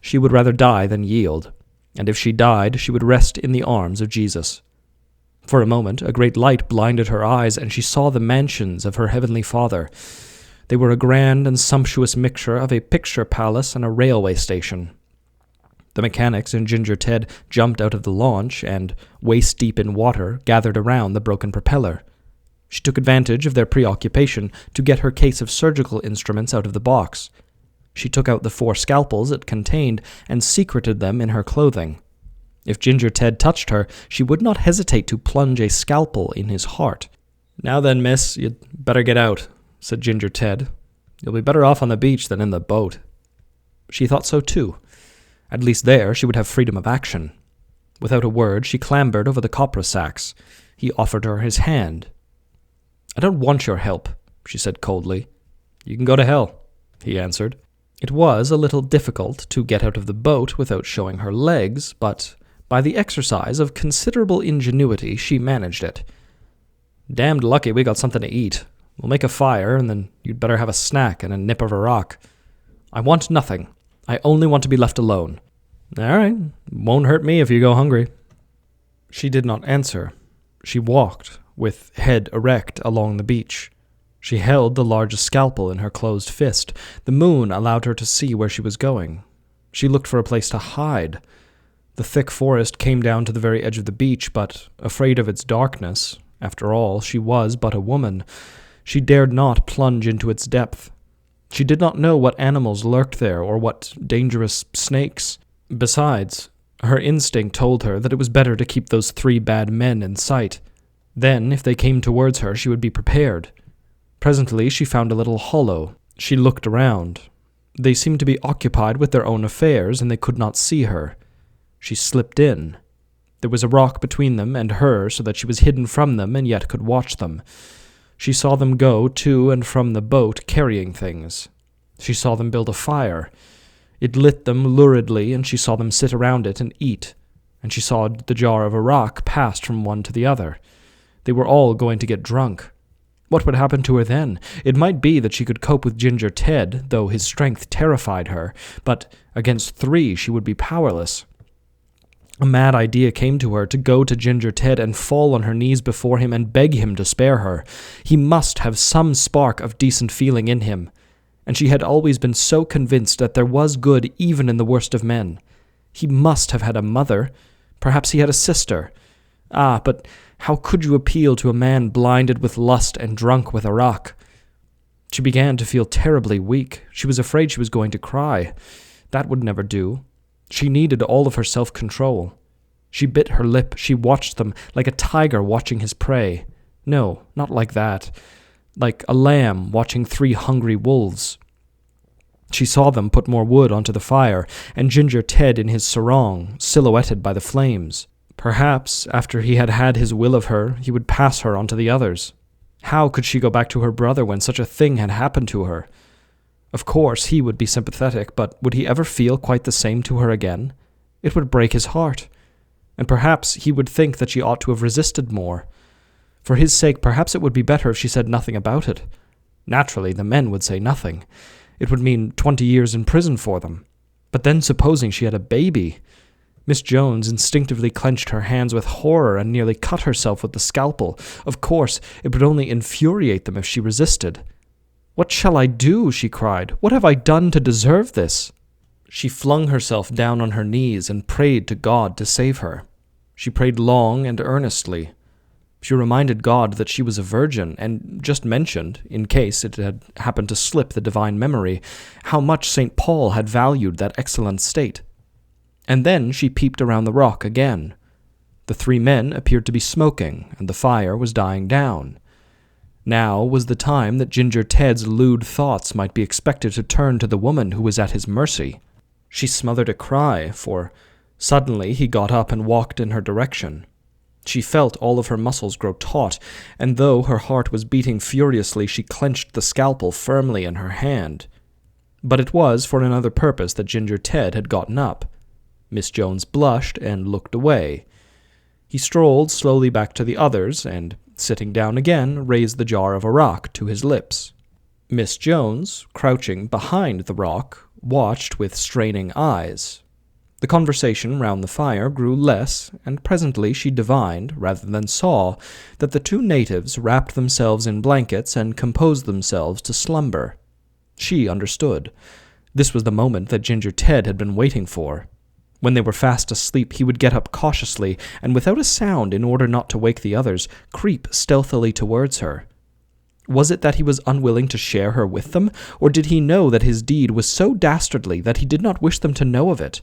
S1: she would rather die than yield. And if she died, she would rest in the arms of Jesus. For a moment, a great light blinded her eyes, and she saw the mansions of her heavenly Father. They were a grand and sumptuous mixture of a picture palace and a railway station. The mechanics and Ginger Ted jumped out of the launch and, waist-deep in water, gathered around the broken propeller. She took advantage of their preoccupation to get her case of surgical instruments out of the box. She took out the 4 scalpels it contained and secreted them in her clothing. If Ginger Ted touched her, she would not hesitate to plunge a scalpel in his heart. "Now then, miss, you'd better get out," said Ginger Ted. "You'll be better off on the beach than in the boat." She thought so too. At least there she would have freedom of action. Without a word, she clambered over the copra sacks. He offered her his hand. "I don't want your help," she said coldly. "You can go to hell," he answered. It was a little difficult to get out of the boat without showing her legs, but by the exercise of considerable ingenuity she managed it. "Damned lucky we got something to eat. We'll make a fire, and then you'd better have a snack and a nip of Iraq." "I want nothing. I only want to be left alone." "All right. Won't hurt me if you go hungry." She did not answer. She walked, with head erect, along the beach. She held the largest scalpel in her closed fist. The moon allowed her to see where she was going. She looked for a place to hide. The thick forest came down to the very edge of the beach, but, afraid of its darkness, after all, she was but a woman, she dared not plunge into its depth. She did not know what animals lurked there, or what dangerous snakes. Besides, her instinct told her that it was better to keep those 3 bad men in sight. Then, if they came towards her, she would be prepared. Presently she found a little hollow. She looked around. They seemed to be occupied with their own affairs, and they could not see her. She slipped in. There was a rock between them and her, so that she was hidden from them and yet could watch them. She saw them go to and from the boat carrying things. She saw them build a fire. It lit them luridly, and she saw them sit around it and eat, and she saw the jar of arrack passed from one to the other. They were all going to get drunk. What would happen to her then? It might be that she could cope with Ginger Ted, though his strength terrified her, but against 3 she would be powerless. A mad idea came to her to go to Ginger Ted and fall on her knees before him and beg him to spare her. He must have some spark of decent feeling in him, and she had always been so convinced that there was good even in the worst of men. He must have had a mother. Perhaps he had a sister. But how could you appeal to a man blinded with lust and drunk with arrack? She began to feel terribly weak. She was afraid she was going to cry. That would never do. She needed all of her self-control. She bit her lip. She watched them like a tiger watching his prey. No, not like that. Like a lamb watching 3 hungry wolves. She saw them put more wood onto the fire, and Ginger Ted in his sarong, silhouetted by the flames. Perhaps, after he had had his will of her, he would pass her on to the others. How could she go back to her brother when such a thing had happened to her? Of course, he would be sympathetic, but would he ever feel quite the same to her again? It would break his heart. And perhaps he would think that she ought to have resisted more. For his sake, perhaps it would be better if she said nothing about it. Naturally, the men would say nothing. It would mean 20 years in prison for them. But then supposing she had a baby? Miss Jones instinctively clenched her hands with horror and nearly cut herself with the scalpel. Of course, it would only infuriate them if she resisted. "What shall I do?" she cried. "What have I done to deserve this?" She flung herself down on her knees and prayed to God to save her. She prayed long and earnestly. She reminded God that she was a virgin, and just mentioned, in case it had happened to slip the divine memory, how much St. Paul had valued that excellent state. And then she peeped around the rock again. The 3 men appeared to be smoking, and the fire was dying down. Now was the time that Ginger Ted's lewd thoughts might be expected to turn to the woman who was at his mercy. She smothered a cry, for suddenly he got up and walked in her direction. She felt all of her muscles grow taut, and though her heart was beating furiously, she clenched the scalpel firmly in her hand. But it was for another purpose that Ginger Ted had gotten up. Miss Jones blushed and looked away. He strolled slowly back to the others, and, sitting down again, raised the jar of arrack to his lips. Miss Jones, crouching behind the rock, watched with straining eyes. The conversation round the fire grew less, and presently she divined, rather than saw, that the 2 natives wrapped themselves in blankets and composed themselves to slumber. She understood. This was the moment that Ginger Ted had been waiting for. When they were fast asleep, he would get up cautiously, and without a sound, in order not to wake the others, creep stealthily towards her. Was it that he was unwilling to share her with them, or did he know that his deed was so dastardly that he did not wish them to know of it?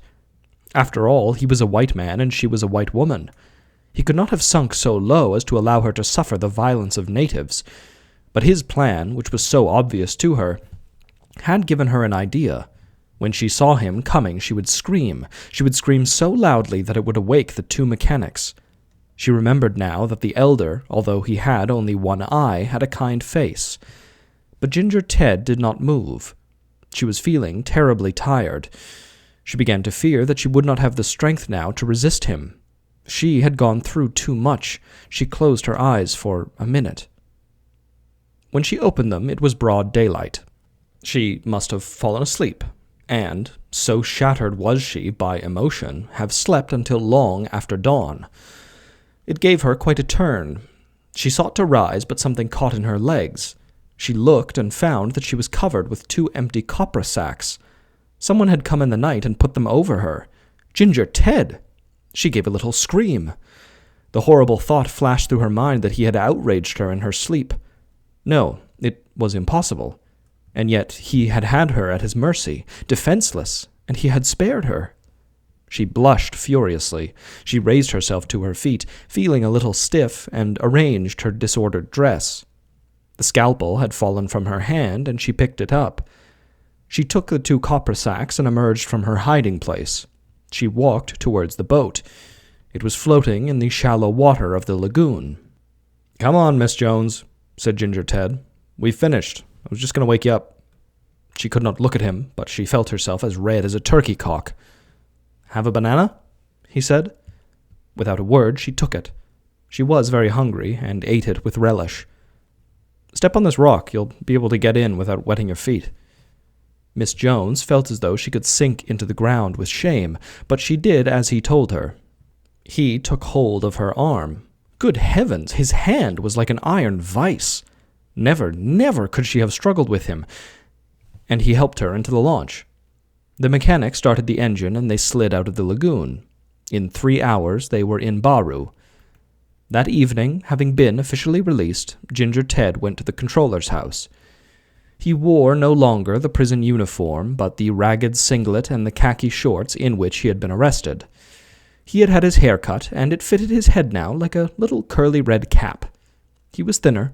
S1: After all, he was a white man, and she was a white woman. He could not have sunk so low as to allow her to suffer the violence of natives. But his plan, which was so obvious to her, had given her an idea. When she saw him coming, she would scream. She would scream so loudly that it would awake the 2 mechanics. She remembered now that the elder, although he had only 1 eye, had a kind face. But Ginger Ted did not move. She was feeling terribly tired. She began to fear that she would not have the strength now to resist him. She had gone through too much. She closed her eyes for a minute. When she opened them, it was broad daylight. She must have fallen asleep, and, so shattered was she by emotion, have slept until long after dawn. It gave her quite a turn. She sought to rise, but something caught in her legs. She looked and found that she was covered with 2 empty copra sacks. Someone had come in the night and put them over her. Ginger Ted! She gave a little scream. The horrible thought flashed through her mind that he had outraged her in her sleep. No, it was impossible. And yet he had had her at his mercy, defenseless, and he had spared her. She blushed furiously. She raised herself to her feet, feeling a little stiff, and arranged her disordered dress. The scalpel had fallen from her hand, and she picked it up. She took the 2 copra sacks and emerged from her hiding place. She walked towards the boat. It was floating in the shallow water of the lagoon. "Come on, Miss Jones," said Ginger Ted. "We've finished. I was just going to wake you up." She could not look at him, but she felt herself as red as a turkey cock. "Have a banana?" he said. Without a word, she took it. She was very hungry, and ate it with relish. "Step on this rock. You'll be able to get in without wetting your feet." Miss Jones felt as though she could sink into the ground with shame, but she did as he told her. He took hold of her arm. Good heavens, his hand was like an iron vice. Never, never could she have struggled with him. And he helped her into the launch. The mechanic started the engine, and they slid out of the lagoon. In 3 hours, they were in Baru. That evening, having been officially released, Ginger Ted went to the controller's house. He wore no longer the prison uniform, but the ragged singlet and the khaki shorts in which he had been arrested. He had had his hair cut, and it fitted his head now like a little curly red cap. He was thinner.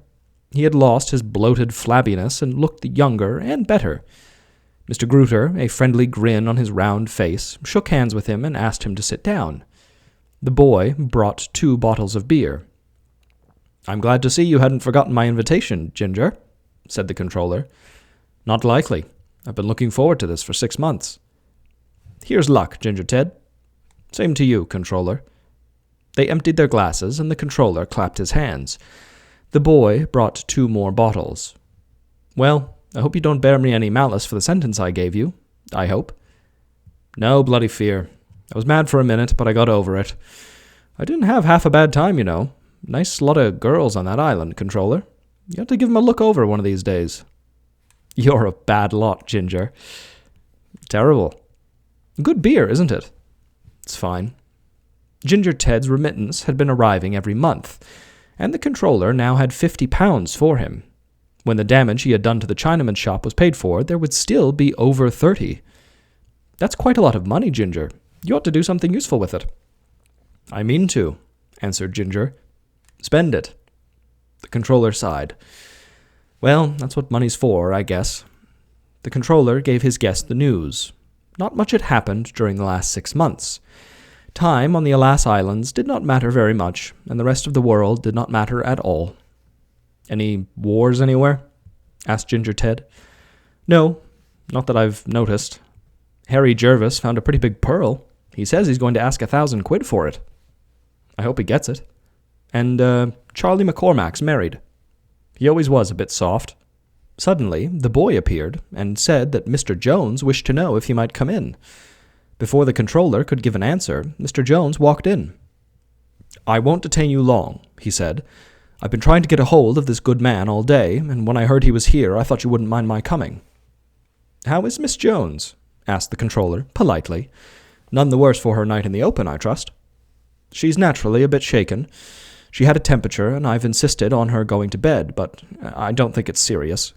S1: He had lost his bloated flabbiness and looked younger and better. Mr. Gruter, a friendly grin on his round face, shook hands with him and asked him to sit down. The boy brought 2 bottles of beer. "I'm glad to see you hadn't forgotten my invitation, Ginger," said the controller. "Not likely. I've been looking forward to this for 6 months." "Here's luck, Ginger Ted." "Same to you, controller." They emptied their glasses, and the controller clapped his hands. The boy brought 2 more bottles. "Well, I hope you don't bear me any malice for the sentence I gave you. I hope." "No bloody fear. I was mad for a minute, but I got over it. I didn't have half a bad time, you know. Nice lot of girls on that island, controller. You have to give 'em a look over one of these days." "You're a bad lot, Ginger." "Terrible. Good beer, isn't it?" "It's fine." Ginger Ted's remittance had been arriving every month, and the controller now had £50 for him. When the damage he had done to the Chinaman's shop was paid for, there would still be over 30. "That's quite a lot of money, Ginger. You ought to do something useful with it." "I mean to," answered Ginger. "Spend it." The controller sighed. "Well, that's what money's for, I guess." The controller gave his guest the news. Not much had happened during the last 6 months. Time on the Alas Islands did not matter very much, and the rest of the world did not matter at all. "Any wars anywhere?" asked Ginger Ted. "No, not that I've noticed. Harry Jervis found a pretty big pearl. He says he's going to ask 1,000 quid for it." "I hope he gets it." "And, Charlie McCormack's married." "He always was a bit soft." Suddenly, the boy appeared and said that Mr. Jones wished to know if he might come in. Before the controller could give an answer, Mr. Jones walked in. "I won't detain you long," he said. "I've been trying to get a hold of this good man all day, and when I heard he was here, I thought you wouldn't mind my coming." "How is Miss Jones?" asked the controller, politely. "None the worse for her night in the open, I trust." "She's naturally a bit shaken. She had a temperature, and I've insisted on her going to bed, but I don't think it's serious."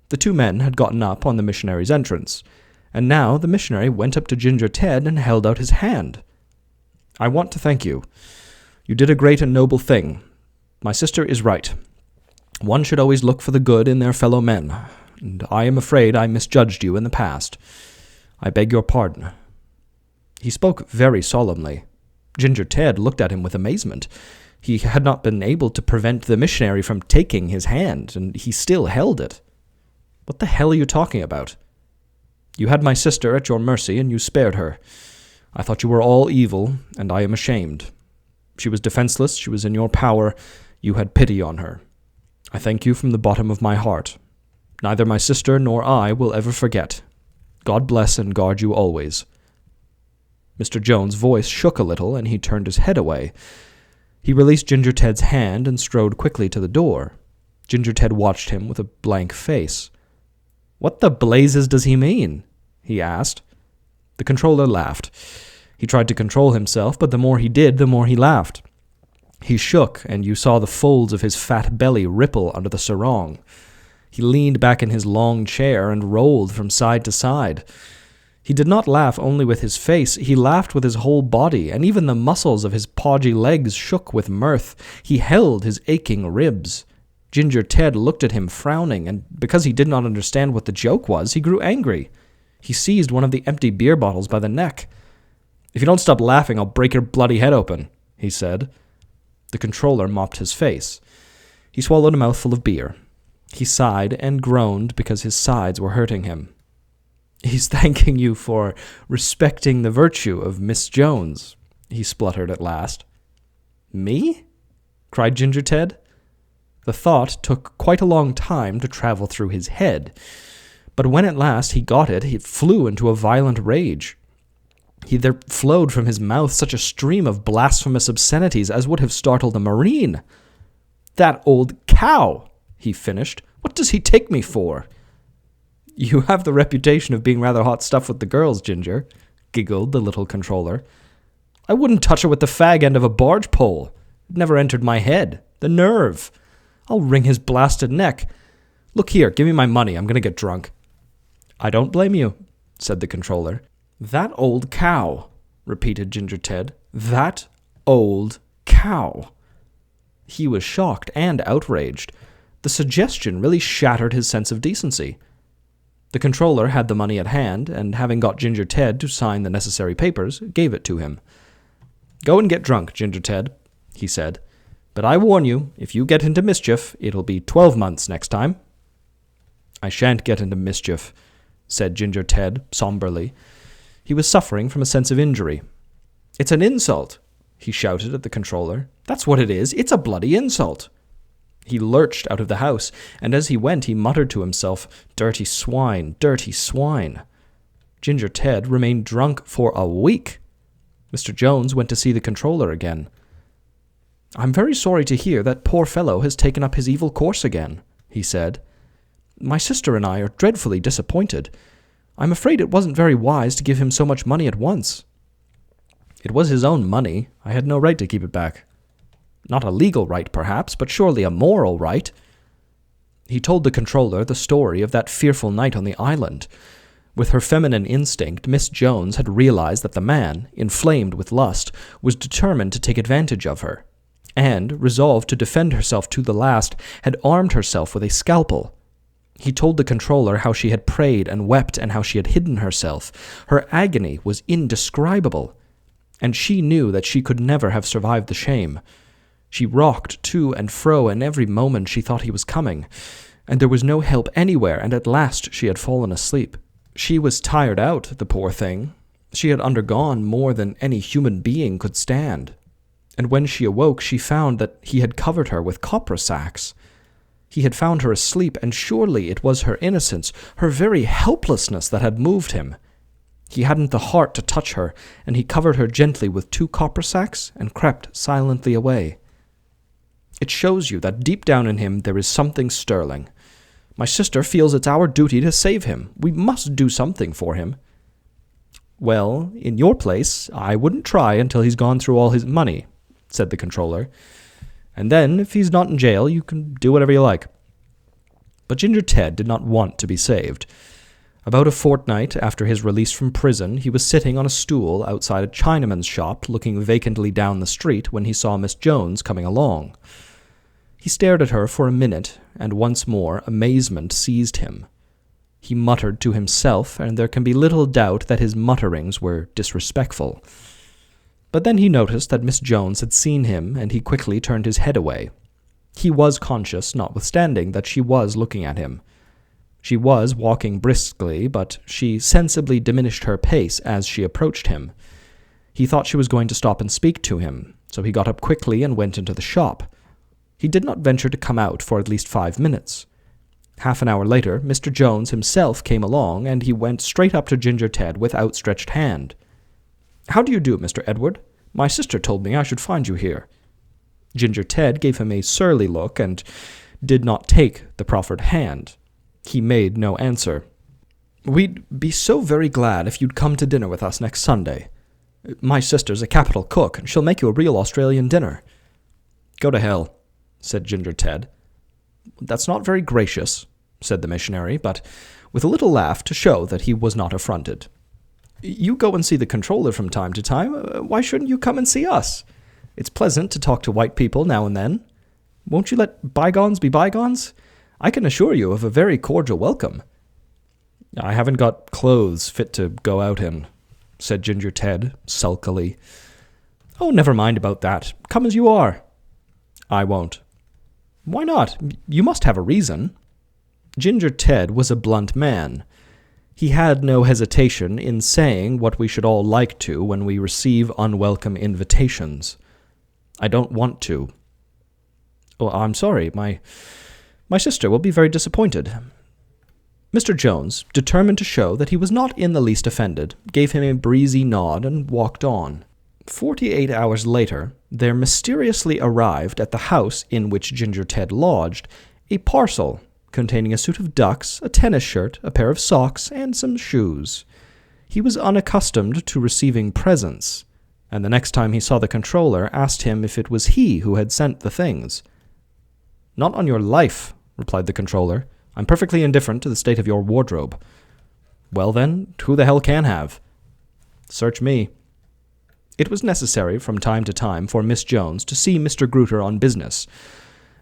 S1: The 2 men had gotten up on the missionary's entrance, and now the missionary went up to Ginger Ted and held out his hand. "I want to thank you. You did a great and noble thing. My sister is right. One should always look for the good in their fellow men, and I am afraid I misjudged you in the past. I beg your pardon." He spoke very solemnly. Ginger Ted looked at him with amazement. He had not been able to prevent the missionary from taking his hand, and he still held it. "What the hell are you talking about?" "You had my sister at your mercy, and you spared her. I thought you were all evil, and I am ashamed. She was defenseless, she was in your power, you had pity on her. I thank you from the bottom of my heart. Neither my sister nor I will ever forget. God bless and guard you always." Mr. Jones' voice shook a little, and he turned his head away. He released Ginger Ted's hand and strode quickly to the door. Ginger Ted watched him with a blank face. "What the blazes does he mean?" he asked. The controller laughed. He tried to control himself, but the more he did, the more he laughed. He shook, and you saw the folds of his fat belly ripple under the sarong. He leaned back in his long chair and rolled from side to side. He did not laugh only with his face, he laughed with his whole body, and even the muscles of his podgy legs shook with mirth. He held his aching ribs. Ginger Ted looked at him frowning, and because he did not understand what the joke was, he grew angry. He seized one of the empty beer bottles by the neck. "If you don't stop laughing, I'll break your bloody head open," he said. The controller mopped his face. He swallowed a mouthful of beer. He sighed and groaned because his sides were hurting him. "He's thanking you for respecting the virtue of Miss Jones," he spluttered at last. "Me?" cried Ginger Ted. The thought took quite a long time to travel through his head, but when at last he got it, he flew into a violent rage. There flowed from his mouth such a stream of blasphemous obscenities as would have startled a Marine. "That old cow!" he finished. "What does he take me for?" "You have the reputation of being rather hot stuff with the girls, Ginger," giggled the little controller. "I wouldn't touch her with the fag end of a barge pole. It never entered my head. The nerve! I'll wring his blasted neck. Look here, give me my money. I'm going to get drunk." "I don't blame you," said the controller. "That old cow," repeated Ginger Ted. "That old cow." He was shocked and outraged. The suggestion really shattered his sense of decency. The controller had the money at hand, and having got Ginger Ted to sign the necessary papers, gave it to him. "Go and get drunk, Ginger Ted," he said. "But I warn you, if you get into mischief, it'll be 12 months next time." "I shan't get into mischief," said Ginger Ted somberly. He was suffering from a sense of injury. "It's an insult," he shouted at the controller. "That's what it is. It's a bloody insult." He lurched out of the house, and as he went he muttered to himself, "Dirty swine, dirty swine." Ginger Ted remained drunk for a week. Mr. Jones went to see the controller again. "I'm very sorry to hear that poor fellow has taken up his evil course again," he said. "My sister and I are dreadfully disappointed. I'm afraid it wasn't very wise to give him so much money at once." "It was his own money. I had no right to keep it back." "Not a legal right, perhaps, but surely a moral right." He told the controller the story of that fearful night on the island. With her feminine instinct, Miss Jones had realized that the man, inflamed with lust, was determined to take advantage of her, and, resolved to defend herself to the last, had armed herself with a scalpel. He told the controller how she had prayed and wept and how she had hidden herself. Her agony was indescribable, and she knew that she could never have survived the shame. She rocked to and fro, and every moment she thought he was coming, and there was no help anywhere, and at last she had fallen asleep. She was tired out, the poor thing. She had undergone more than any human being could stand, and when she awoke she found that he had covered her with copra sacks. He had found her asleep, and surely it was her innocence, her very helplessness that had moved him. He hadn't the heart to touch her, and he covered her gently with 2 copra sacks and crept silently away. It shows you that deep down in him there is something sterling. My sister feels it's our duty to save him. We must do something for him. "Well, in your place, I wouldn't try until he's gone through all his money," said the controller. "And then, if he's not in jail, you can do whatever you like." But Ginger Ted did not want to be saved. About a fortnight after his release from prison, he was sitting on a stool outside a Chinaman's shop, looking vacantly down the street when he saw Miss Jones coming along. He stared at her for a minute, and once more amazement seized him. He muttered to himself, and there can be little doubt that his mutterings were disrespectful. But then he noticed that Miss Jones had seen him, and he quickly turned his head away. He was conscious, notwithstanding, that she was looking at him. She was walking briskly, but she sensibly diminished her pace as she approached him. He thought she was going to stop and speak to him, so he got up quickly and went into the shop. He did not venture to come out for at least 5 minutes. Half an hour later, Mr. Jones himself came along, and he went straight up to Ginger Ted with outstretched hand. "How do you do, Mr. Edward? My sister told me I should find you here." Ginger Ted gave him a surly look and did not take the proffered hand. He made no answer. "We'd be so very glad if you'd come to dinner with us next Sunday. My sister's a capital cook, and she'll make you a real Australian dinner." "Go to hell," said Ginger Ted. "That's not very gracious," said the missionary, but with a little laugh to show that he was not affronted. "You go and see the controller from time to time. Why shouldn't you come and see us? It's pleasant to talk to white people now and then. Won't you let bygones be bygones? I can assure you of a very cordial welcome." "I haven't got clothes fit to go out in," said Ginger Ted sulkily. "Oh, never mind about that. Come as you are." "I won't." "Why not? You must have a reason." Ginger Ted was a blunt man. He had no hesitation in saying what we should all like to when we receive unwelcome invitations. "I don't want to." "Oh, I'm sorry. My sister will be very disappointed." Mr. Jones, determined to show that he was not in the least offended, gave him a breezy nod and walked on. 48 hours later, there mysteriously arrived at the house in which Ginger Ted lodged a parcel containing a suit of ducks, a tennis shirt, a pair of socks, and some shoes. He was unaccustomed to receiving presents, and the next time he saw the controller asked him if it was he who had sent the things. "Not on your life," replied the controller. "I'm perfectly indifferent to the state of your wardrobe." "Well then, who the hell can have?" "Search me." It was necessary from time to time for Miss Jones to see Mr. Gruter on business,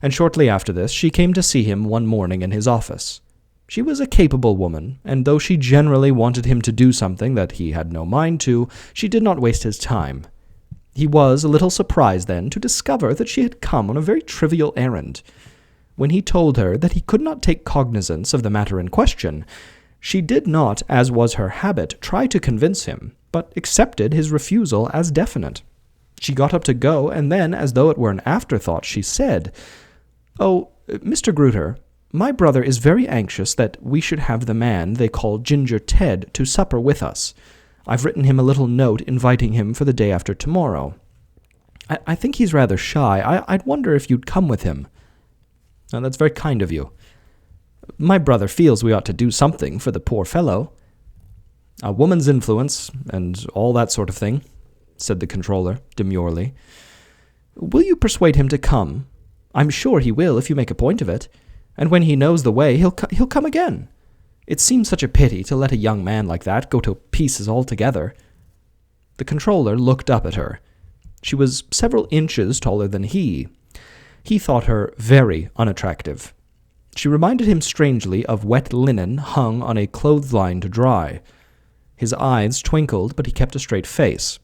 S1: and shortly after this she came to see him one morning in his office. She was a capable woman, and though she generally wanted him to do something that he had no mind to, she did not waste his time. He was a little surprised then to discover that she had come on a very trivial errand. When he told her that he could not take cognizance of the matter in question, she did not, as was her habit, try to convince him, but accepted his refusal as definite. She got up to go, and then, as though it were an afterthought, she said, "Oh, Mr. Gruter, my brother is very anxious that we should have the man they call Ginger Ted to supper with us. I've written him a little note inviting him for the day after tomorrow. I think he's rather shy. I'd wonder if you'd come with him." "Now, that's very kind of you." "My brother feels we ought to do something for the poor fellow." "A woman's influence, and all that sort of thing," said the controller, demurely. "Will you persuade him to come? I'm sure he will if you make a point of it. And when he knows the way, he'll come again. It seems such a pity to let a young man like that go to pieces altogether." The controller looked up at her. She was several inches taller than he. He thought her very unattractive. She reminded him strangely of wet linen hung on a clothesline to dry. His eyes twinkled, but he kept a straight face.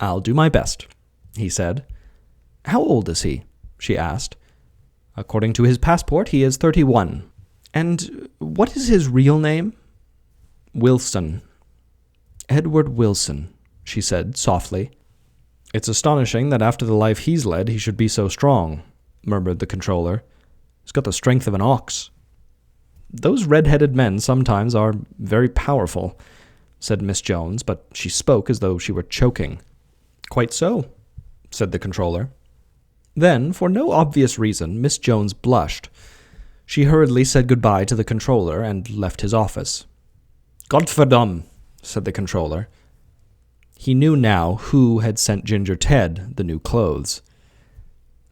S1: "I'll do my best," he said. "How old is he?" she asked. "According to his passport, he is 31. "And what is his real name?" "Wilson." "Edward Wilson," she said softly. "It's astonishing that after the life he's led he should be so strong," murmured the controller. "He's got the strength of an ox." "Those red-headed men sometimes are very powerful," said Miss Jones, but she spoke as though she were choking. "Quite so," said the controller. Then, for no obvious reason, Miss Jones blushed. She hurriedly said goodbye to the controller and left his office. "Gottverdam," said the controller. He knew now who had sent Ginger Ted the new clothes.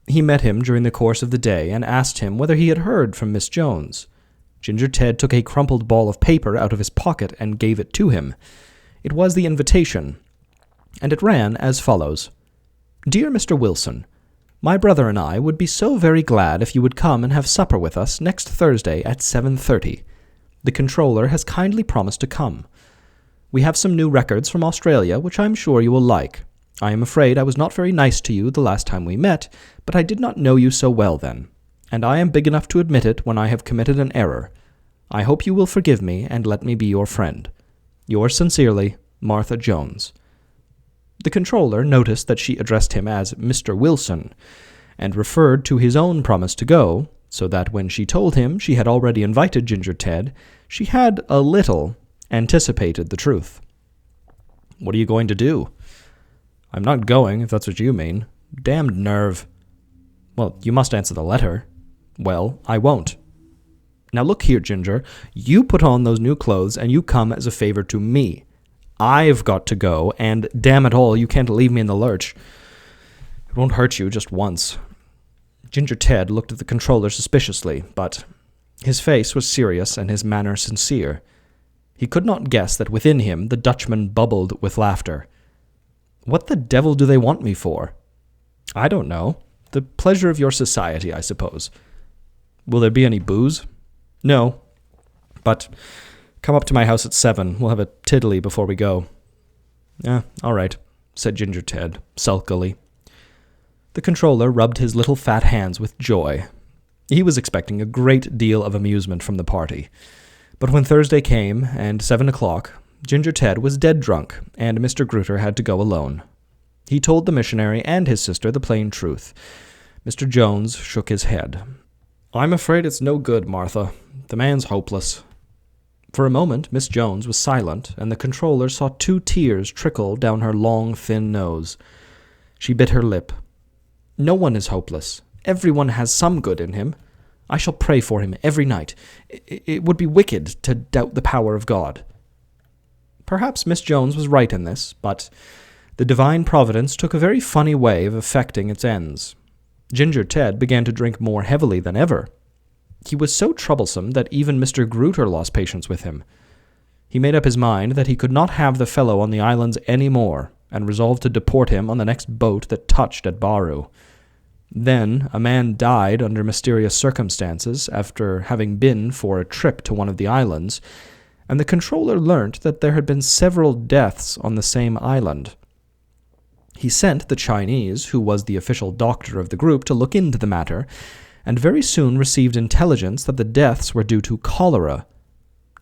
S1: He met him during the course of the day and asked him whether he had heard from Miss Jones. Ginger Ted took a crumpled ball of paper out of his pocket and gave it to him. It was the invitation, and it ran as follows. "Dear Mr. Wilson, my brother and I would be so very glad if you would come and have supper with us next Thursday at 7:30. The controller has kindly promised to come. We have some new records from Australia, which I am sure you will like. I am afraid I was not very nice to you the last time we met, but I did not know you so well then, and I am big enough to admit it when I have committed an error. I hope you will forgive me and let me be your friend. Yours sincerely, Martha Jones." The controller noticed that she addressed him as Mr. Wilson, and referred to his own promise to go, so that when she told him she had already invited Ginger Ted, she had a little anticipated the truth. "What are you going to do?" "I'm not going, if that's what you mean. Damned nerve." "Well, you must answer the letter." "Well, I won't." "Now look here, Ginger, you put on those new clothes and you come as a favor to me. I've got to go, and damn it all, you can't leave me in the lurch. It won't hurt you just once." Ginger Ted looked at the controller suspiciously, but his face was serious and his manner sincere. He could not guess that within him the Dutchman bubbled with laughter. "What the devil do they want me for?" "I don't know. The pleasure of your society, I suppose." "Will there be any booze?" "No. But come up to my house at 7. We'll have a tiddly before we go." All right," said Ginger Ted, sulkily. The controller rubbed his little fat hands with joy. He was expecting a great deal of amusement from the party. But when Thursday came, and 7 o'clock, Ginger Ted was dead drunk, and Mr. Gruter had to go alone. He told the missionary and his sister the plain truth. Mr. Jones shook his head. "I'm afraid it's no good, Martha. The man's hopeless." For a moment, Miss Jones was silent, and the controller saw 2 tears trickle down her long, thin nose. She bit her lip. "No one is hopeless. Everyone has some good in him. I shall pray for him every night. It would be wicked to doubt the power of God." Perhaps Miss Jones was right in this, but the divine providence took a very funny way of effecting its ends. Ginger Ted began to drink more heavily than ever. He was so troublesome that even Mr. Gruter lost patience with him. He made up his mind that he could not have the fellow on the islands any more, and resolved to deport him on the next boat that touched at Baru. Then a man died under mysterious circumstances after having been for a trip to one of the islands, and the controller learnt that there had been several deaths on the same island. He sent the Chinese, who was the official doctor of the group, to look into the matter, and very soon received intelligence that the deaths were due to cholera.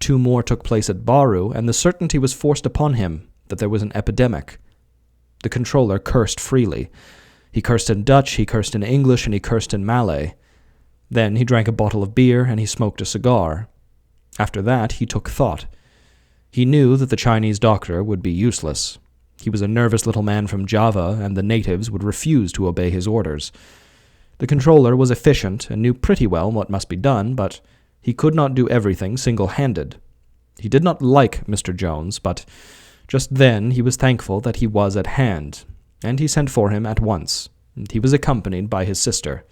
S1: 2 more took place at Baru, and the certainty was forced upon him that there was an epidemic. The controller cursed freely. He cursed in Dutch, he cursed in English, and he cursed in Malay. Then he drank a bottle of beer, and he smoked a cigar. After that, he took thought. He knew that the Chinese doctor would be useless. He was a nervous little man from Java, and the natives would refuse to obey his orders. The controller was efficient and knew pretty well what must be done, but he could not do everything single-handed. He did not like Mr. Jones, but just then he was thankful that he was at hand, and he sent for him at once. He was accompanied by his sister.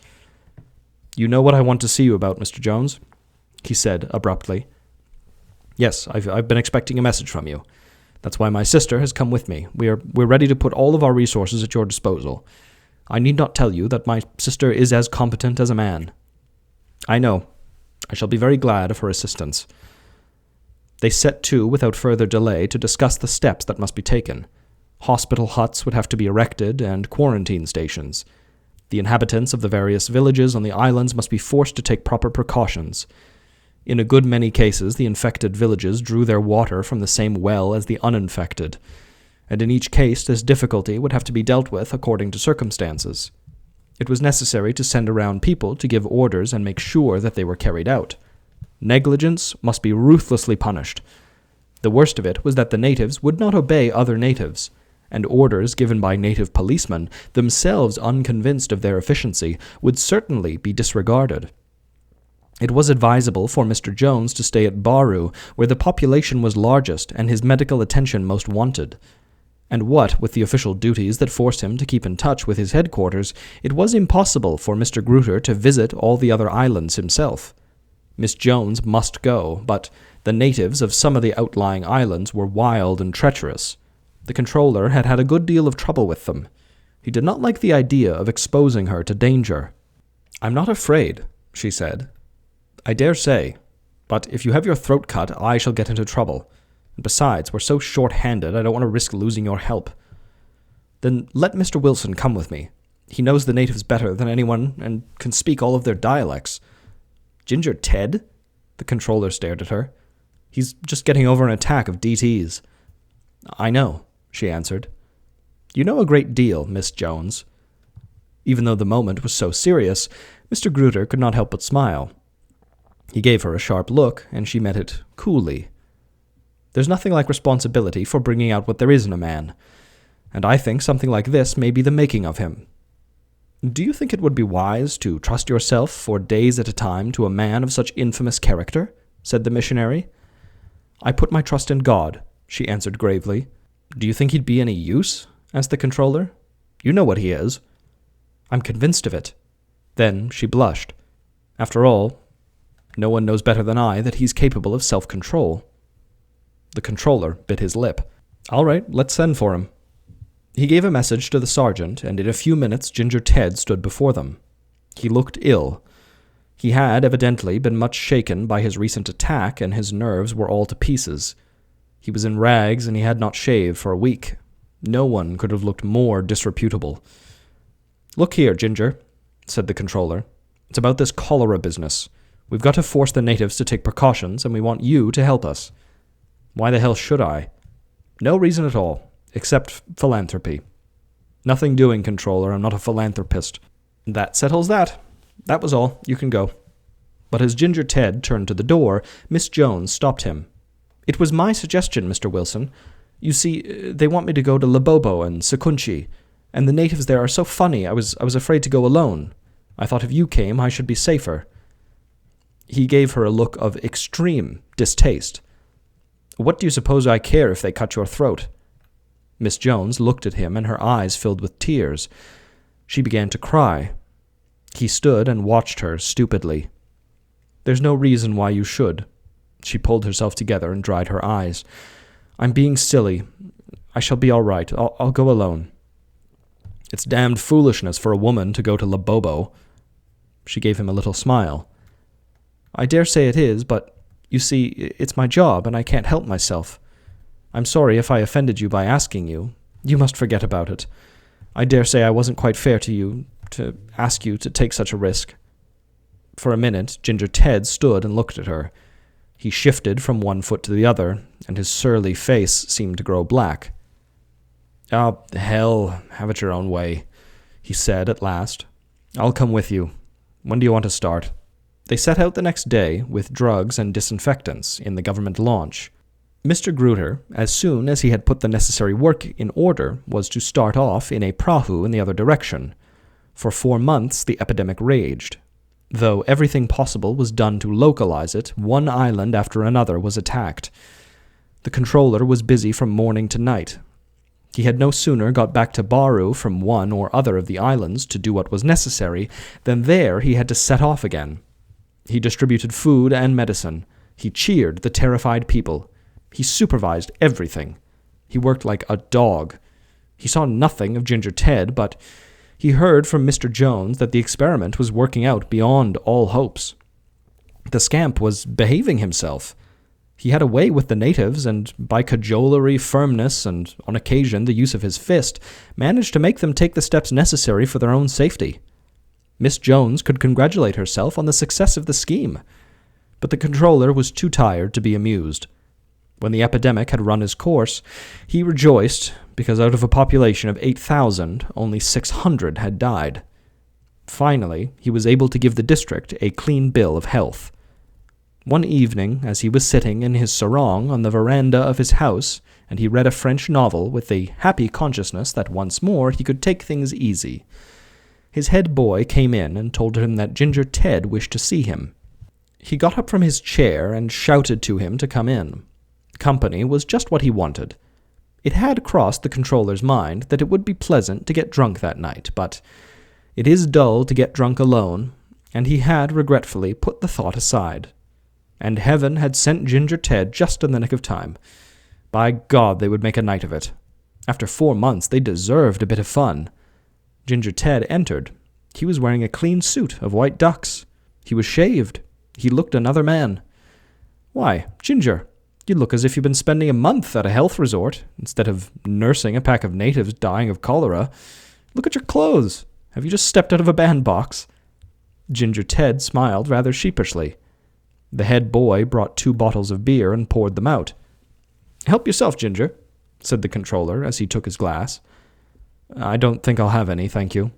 S1: "You know what I want to see you about, Mr. Jones?" he said abruptly. "Yes, I've been expecting a message from you. That's why my sister has come with me. We're ready to put all of our resources at your disposal. I need not tell you that my sister is as competent as a man." "I know. I shall be very glad of her assistance." They set to without further delay to discuss the steps that must be taken. Hospital huts would have to be erected, and quarantine stations. The inhabitants of the various villages on the islands must be forced to take proper precautions. In a good many cases, the infected villages drew their water from the same well as the uninfected, and in each case this difficulty would have to be dealt with according to circumstances. It was necessary to send around people to give orders and make sure that they were carried out. Negligence must be ruthlessly punished. The worst of it was that the natives would not obey other natives, and orders given by native policemen, themselves unconvinced of their efficiency, would certainly be disregarded. It was advisable for Mr. Jones to stay at Baru, where the population was largest and his medical attention most wanted. And what with the official duties that forced him to keep in touch with his headquarters, it was impossible for Mr. Gruter to visit all the other islands himself. Miss Jones must go, but the natives of some of the outlying islands were wild and treacherous. The controller had had a good deal of trouble with them. He did not like the idea of exposing her to danger. "I'm not afraid," she said. "I dare say. But if you have your throat cut, I shall get into trouble. And besides, we're so short-handed, I don't want to risk losing your help." "Then let Mr. Wilson come with me. He knows the natives better than anyone and can speak all of their dialects." "Ginger Ted?" The controller stared at her. "He's just getting over an attack of DTs." "I know," she answered. "You know a great deal, Miss Jones." Even though the moment was so serious, Mr. Gruter could not help but smile. He gave her a sharp look, and she met it coolly. "There's nothing like responsibility for bringing out what there is in a man, and I think something like this may be the making of him. Do you think it would be wise to trust yourself for days at a time to a man of such infamous character?" said the missionary. "I put my trust in God," she answered gravely. "Do you think he'd be any use?" asked the controller. "You know what he is." "I'm convinced of it." Then she blushed. "After all, no one knows better than I that he's capable of self-control." The controller bit his lip. "All right, let's send for him." He gave a message to the sergeant, and in a few minutes Ginger Ted stood before them. He looked ill. He had evidently been much shaken by his recent attack, and his nerves were all to pieces. He was in rags, and he had not shaved for a week. No one could have looked more disreputable. "Look here, Ginger," said the controller. It's about this cholera business. We've got to force the natives to take precautions, and we want you to help us. Why the hell should I? No reason at all, except philanthropy. Nothing doing, Controller. I'm not a philanthropist. That settles that. That was all. You can go. But as Ginger Ted turned to the door, Miss Jones stopped him. It was my suggestion, Mr. Wilson. You see, they want me to go to Labobo and Secunchi, and the natives there are so funny I was afraid to go alone. I thought if you came, I should be safer. He gave her a look of extreme distaste. What do you suppose I care if they cut your throat? Miss Jones looked at him, and her eyes filled with tears. She began to cry. He stood and watched her stupidly. There's no reason why you should. She pulled herself together and dried her eyes. I'm being silly. I shall be all right. I'll go alone. It's damned foolishness for a woman to go to Labobo. She gave him a little smile. I dare say it is, but, you see, it's my job, and I can't help myself. I'm sorry if I offended you by asking you. You must forget about it. I dare say I wasn't quite fair to you, to ask you to take such a risk. For a minute, Ginger Ted stood and looked at her. He shifted from one foot to the other, and his surly face seemed to grow black. "Oh, hell, have it your own way," he said at last. "I'll come with you. When do you want to start?" They set out the next day with drugs and disinfectants in the government launch. Mr. Gruter, as soon as he had put the necessary work in order, was to start off in a prahu in the other direction. For 4 months the epidemic raged. Though everything possible was done to localize it, one island after another was attacked. The controller was busy from morning to night. He had no sooner got back to Baru from one or other of the islands to do what was necessary than there he had to set off again. He distributed food and medicine. He cheered the terrified people. He supervised everything. He worked like a dog. He saw nothing of Ginger Ted, but he heard from Mr. Jones that the experiment was working out beyond all hopes. The scamp was behaving himself. He had a way with the natives, and by cajolery, firmness, and on occasion the use of his fist, managed to make them take the steps necessary for their own safety. Miss Jones could congratulate herself on the success of the scheme, but the controller was too tired to be amused. When the epidemic had run its course, he rejoiced because out of a population of 8,000, only 600 had died. Finally, he was able to give the district a clean bill of health. One evening, as he was sitting in his sarong on the veranda of his house, and he read a French novel with the happy consciousness that once more he could take things easy, his head boy came in and told him that Ginger Ted wished to see him. He got up from his chair and shouted to him to come in. Company was just what he wanted. It had crossed the controller's mind that it would be pleasant to get drunk that night, but it is dull to get drunk alone, and he had regretfully put the thought aside. And heaven had sent Ginger Ted just in the nick of time. By God, they would make a night of it. After 4 months, they deserved a bit of fun. Ginger Ted entered. He was wearing a clean suit of white ducks. He was shaved. He looked another man. "Why, Ginger, you look as if you'd been spending a month at a health resort, instead of nursing a pack of natives dying of cholera. Look at your clothes. Have you just stepped out of a bandbox?" Ginger Ted smiled rather sheepishly. The head boy brought 2 bottles of beer and poured them out. "Help yourself, Ginger," said the controller as he took his glass. "I don't think I'll have any, thank you."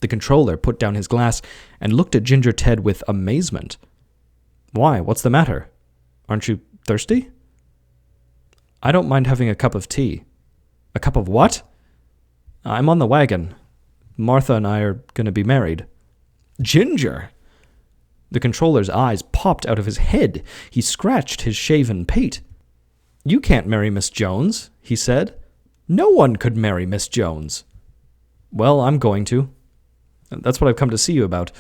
S1: The controller put down his glass and looked at Ginger Ted with amazement. "Why, what's the matter? Aren't you thirsty?" "I don't mind having a cup of tea." "A cup of what?" "I'm on the wagon. Martha and I are going to be married." "Ginger!" The controller's eyes popped out of his head. He scratched his shaven pate. "You can't marry Miss Jones," he said. "No one could marry Miss Jones." "Well, I'm going to. That's what I've come to see you about.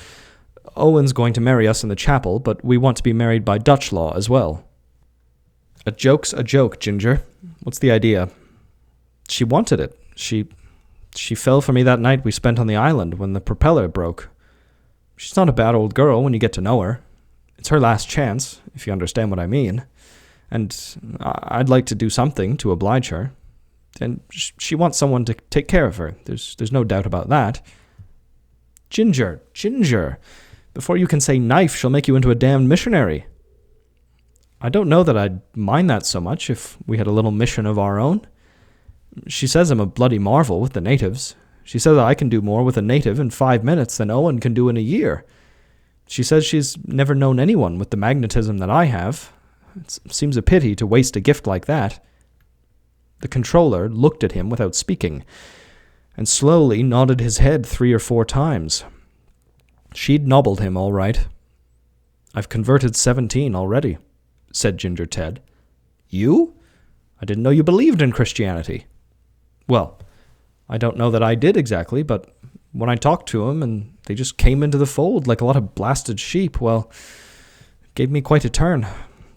S1: Owen's going to marry us in the chapel, but we want to be married by Dutch law as well." "A joke's a joke, Ginger. What's the idea?" "She wanted it. She fell for me that night we spent on the island when the propeller broke. She's not a bad old girl when you get to know her. It's her last chance, if you understand what I mean. And I'd like to do something to oblige her. And she wants someone to take care of her. There's no doubt about that." Ginger, Ginger, before you can say knife, she'll make you into a damned missionary. I don't know that I'd mind that so much if we had a little mission of our own. She says I'm a bloody marvel with the natives. She says I can do more with a native in 5 minutes than Owen can do in a year. She says she's never known anyone with the magnetism that I have. It seems a pity to waste a gift like that. The controller looked at him without speaking, and slowly nodded his head 3 or 4 times. She'd nobbled him all right. I've converted 17 already, said Ginger Ted. You? I didn't know you believed in Christianity. Well, I don't know that I did exactly, but when I talked to them and they just came into the fold like a lot of blasted sheep, well, it gave me quite a turn.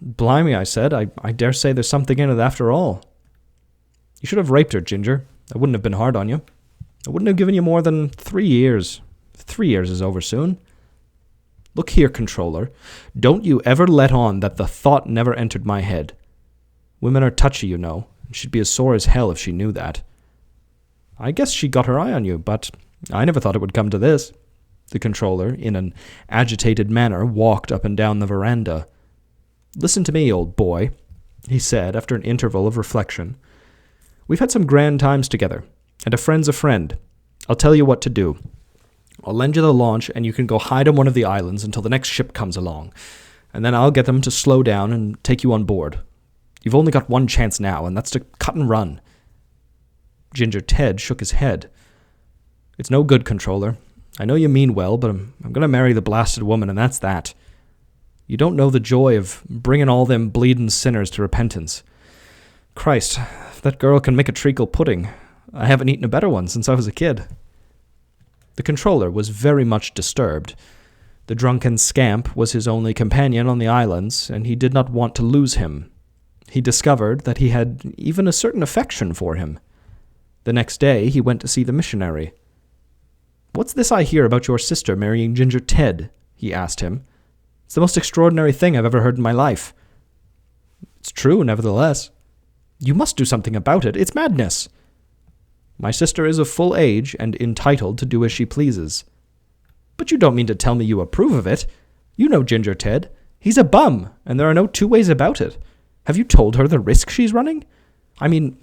S1: Blimey, I said, I dare say there's something in it after all. You should have raped her, Ginger. I wouldn't have been hard on you. I wouldn't have given you more than 3 years. 3 years is over soon. Look here, controller. Don't you ever let on that the thought never entered my head. Women are touchy, you know, and she'd be as sore as hell if she knew that. I guess she got her eye on you, but I never thought it would come to this. The controller, in an agitated manner, walked up and down the veranda. Listen to me, old boy, he said after an interval of reflection. We've had some grand times together, and a friend's a friend. I'll tell you what to do. I'll lend you the launch, and you can go hide on one of the islands until the next ship comes along, and then I'll get them to slow down and take you on board. You've only got one chance now, and that's to cut and run. Ginger Ted shook his head. It's no good, controller. I know you mean well, but I'm going to marry the blasted woman, and that's that. You don't know the joy of bringing all them bleeding sinners to repentance. Christ, if that girl can make a treacle pudding, I haven't eaten a better one since I was a kid. The controller was very much disturbed. The drunken scamp was his only companion on the islands, and he did not want to lose him. He discovered that he had even a certain affection for him. The next day he went to see the missionary. What's this I hear about your sister marrying Ginger Ted? He asked him. It's the most extraordinary thing I've ever heard in my life. It's true, nevertheless. You must do something about it. It's madness. My sister is of full age and entitled to do as she pleases. But you don't mean to tell me you approve of it. You know Ginger Ted. He's a bum, and there are no 2 ways about it. Have you told her the risk she's running? I mean,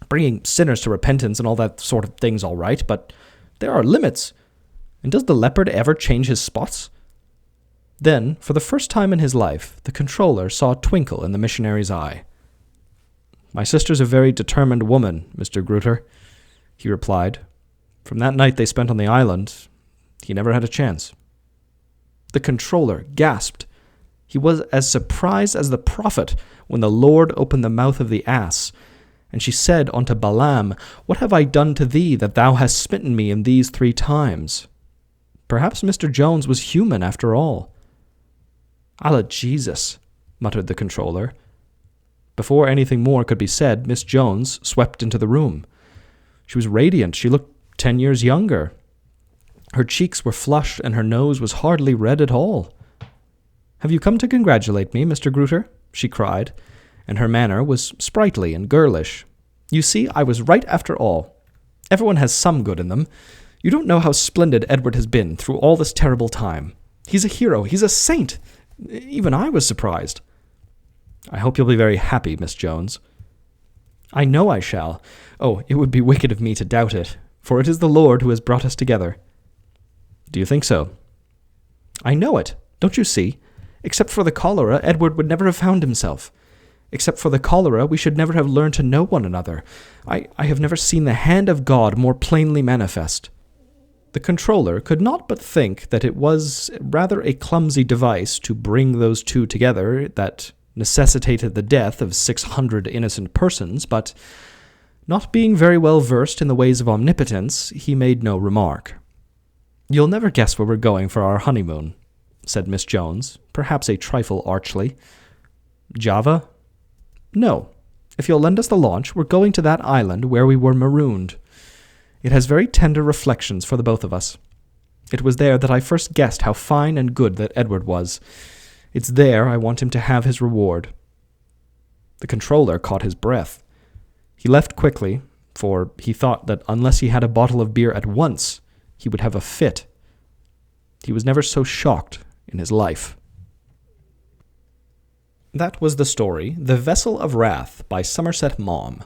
S1: bringing sinners to repentance and all that sort of thing's all right, but there are limits. And does the leopard ever change his spots? Then, for the first time in his life, the controller saw a twinkle in the missionary's eye. My sister's a very determined woman, Mr. Gruter, he replied. From that night they spent on the island, he never had a chance. The controller gasped. He was as surprised as the prophet when the Lord opened the mouth of the ass. And she said unto Balaam, What have I done to thee, that thou hast smitten me in these 3 times? Perhaps Mr. Jones was human after all. Allah Jesus, muttered the controller. Before anything more could be said, Miss Jones swept into the room. She was radiant. She looked 10 years younger. Her cheeks were flushed, and her nose was hardly red at all. Have you come to congratulate me, Mr. Gruter? She cried, and her manner was sprightly and girlish. You see, I was right after all. Everyone has some good in them. You don't know how splendid Edward has been through all this terrible time. He's a hero. He's a saint. Even I was surprised. I hope you'll be very happy, Miss Jones. I know I shall. Oh, it would be wicked of me to doubt it, for it is the Lord who has brought us together. Do you think so? I know it. Don't you see? Except for the cholera, Edward would never have found himself. Except for the cholera, we should never have learned to know one another. I have never seen the hand of God more plainly manifest. The controller could not but think that it was rather a clumsy device to bring those two together that necessitated the death of 600 innocent persons, but, not being very well versed in the ways of omnipotence, he made no remark. You'll never guess where we're going for our honeymoon, said Miss Jones, perhaps a trifle archly. Java? No. If you'll lend us the launch, we're going to that island where we were marooned. It has very tender reflections for the both of us. It was there that I first guessed how fine and good that Edward was. It's there I want him to have his reward. The controller caught his breath. He left quickly, for he thought that unless he had a bottle of beer at once, he would have a fit. He was never so shocked in his life. That was the story, The Vessel of Wrath by Somerset Maugham.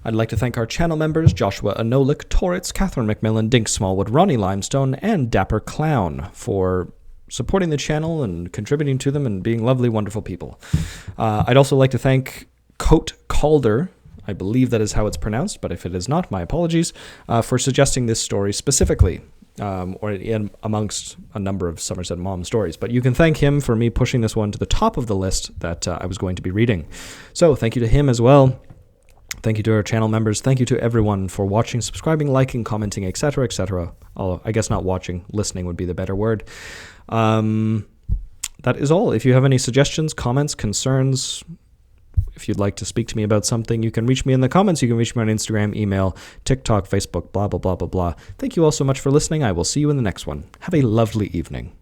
S1: I'd like to thank our channel members, Joshua Anolik, Torritz, Catherine McMillan, Dink Smallwood, Ronnie Limestone, and Dapper Clown for supporting the channel and contributing to them and being lovely, wonderful people. I'd also like to thank Coat Calder, I believe that is how it's pronounced, but if it is not, my apologies, for suggesting this story specifically, or in amongst a number of Somerset Maugham stories. But you can thank him for me pushing this one to the top of the list that I was going to be reading. So thank you to him as well. Thank you to our channel members. Thank you to everyone for watching, subscribing, liking, commenting, etc., etc. I guess not watching, listening would be the better word. That is all. If you have any suggestions, comments, concerns, if you'd like to speak to me about something, you can reach me in the comments. You can reach me on Instagram, email, TikTok, Facebook, blah, blah, blah, blah, blah. Thank you all so much for listening. I will see you in the next one. Have a lovely evening.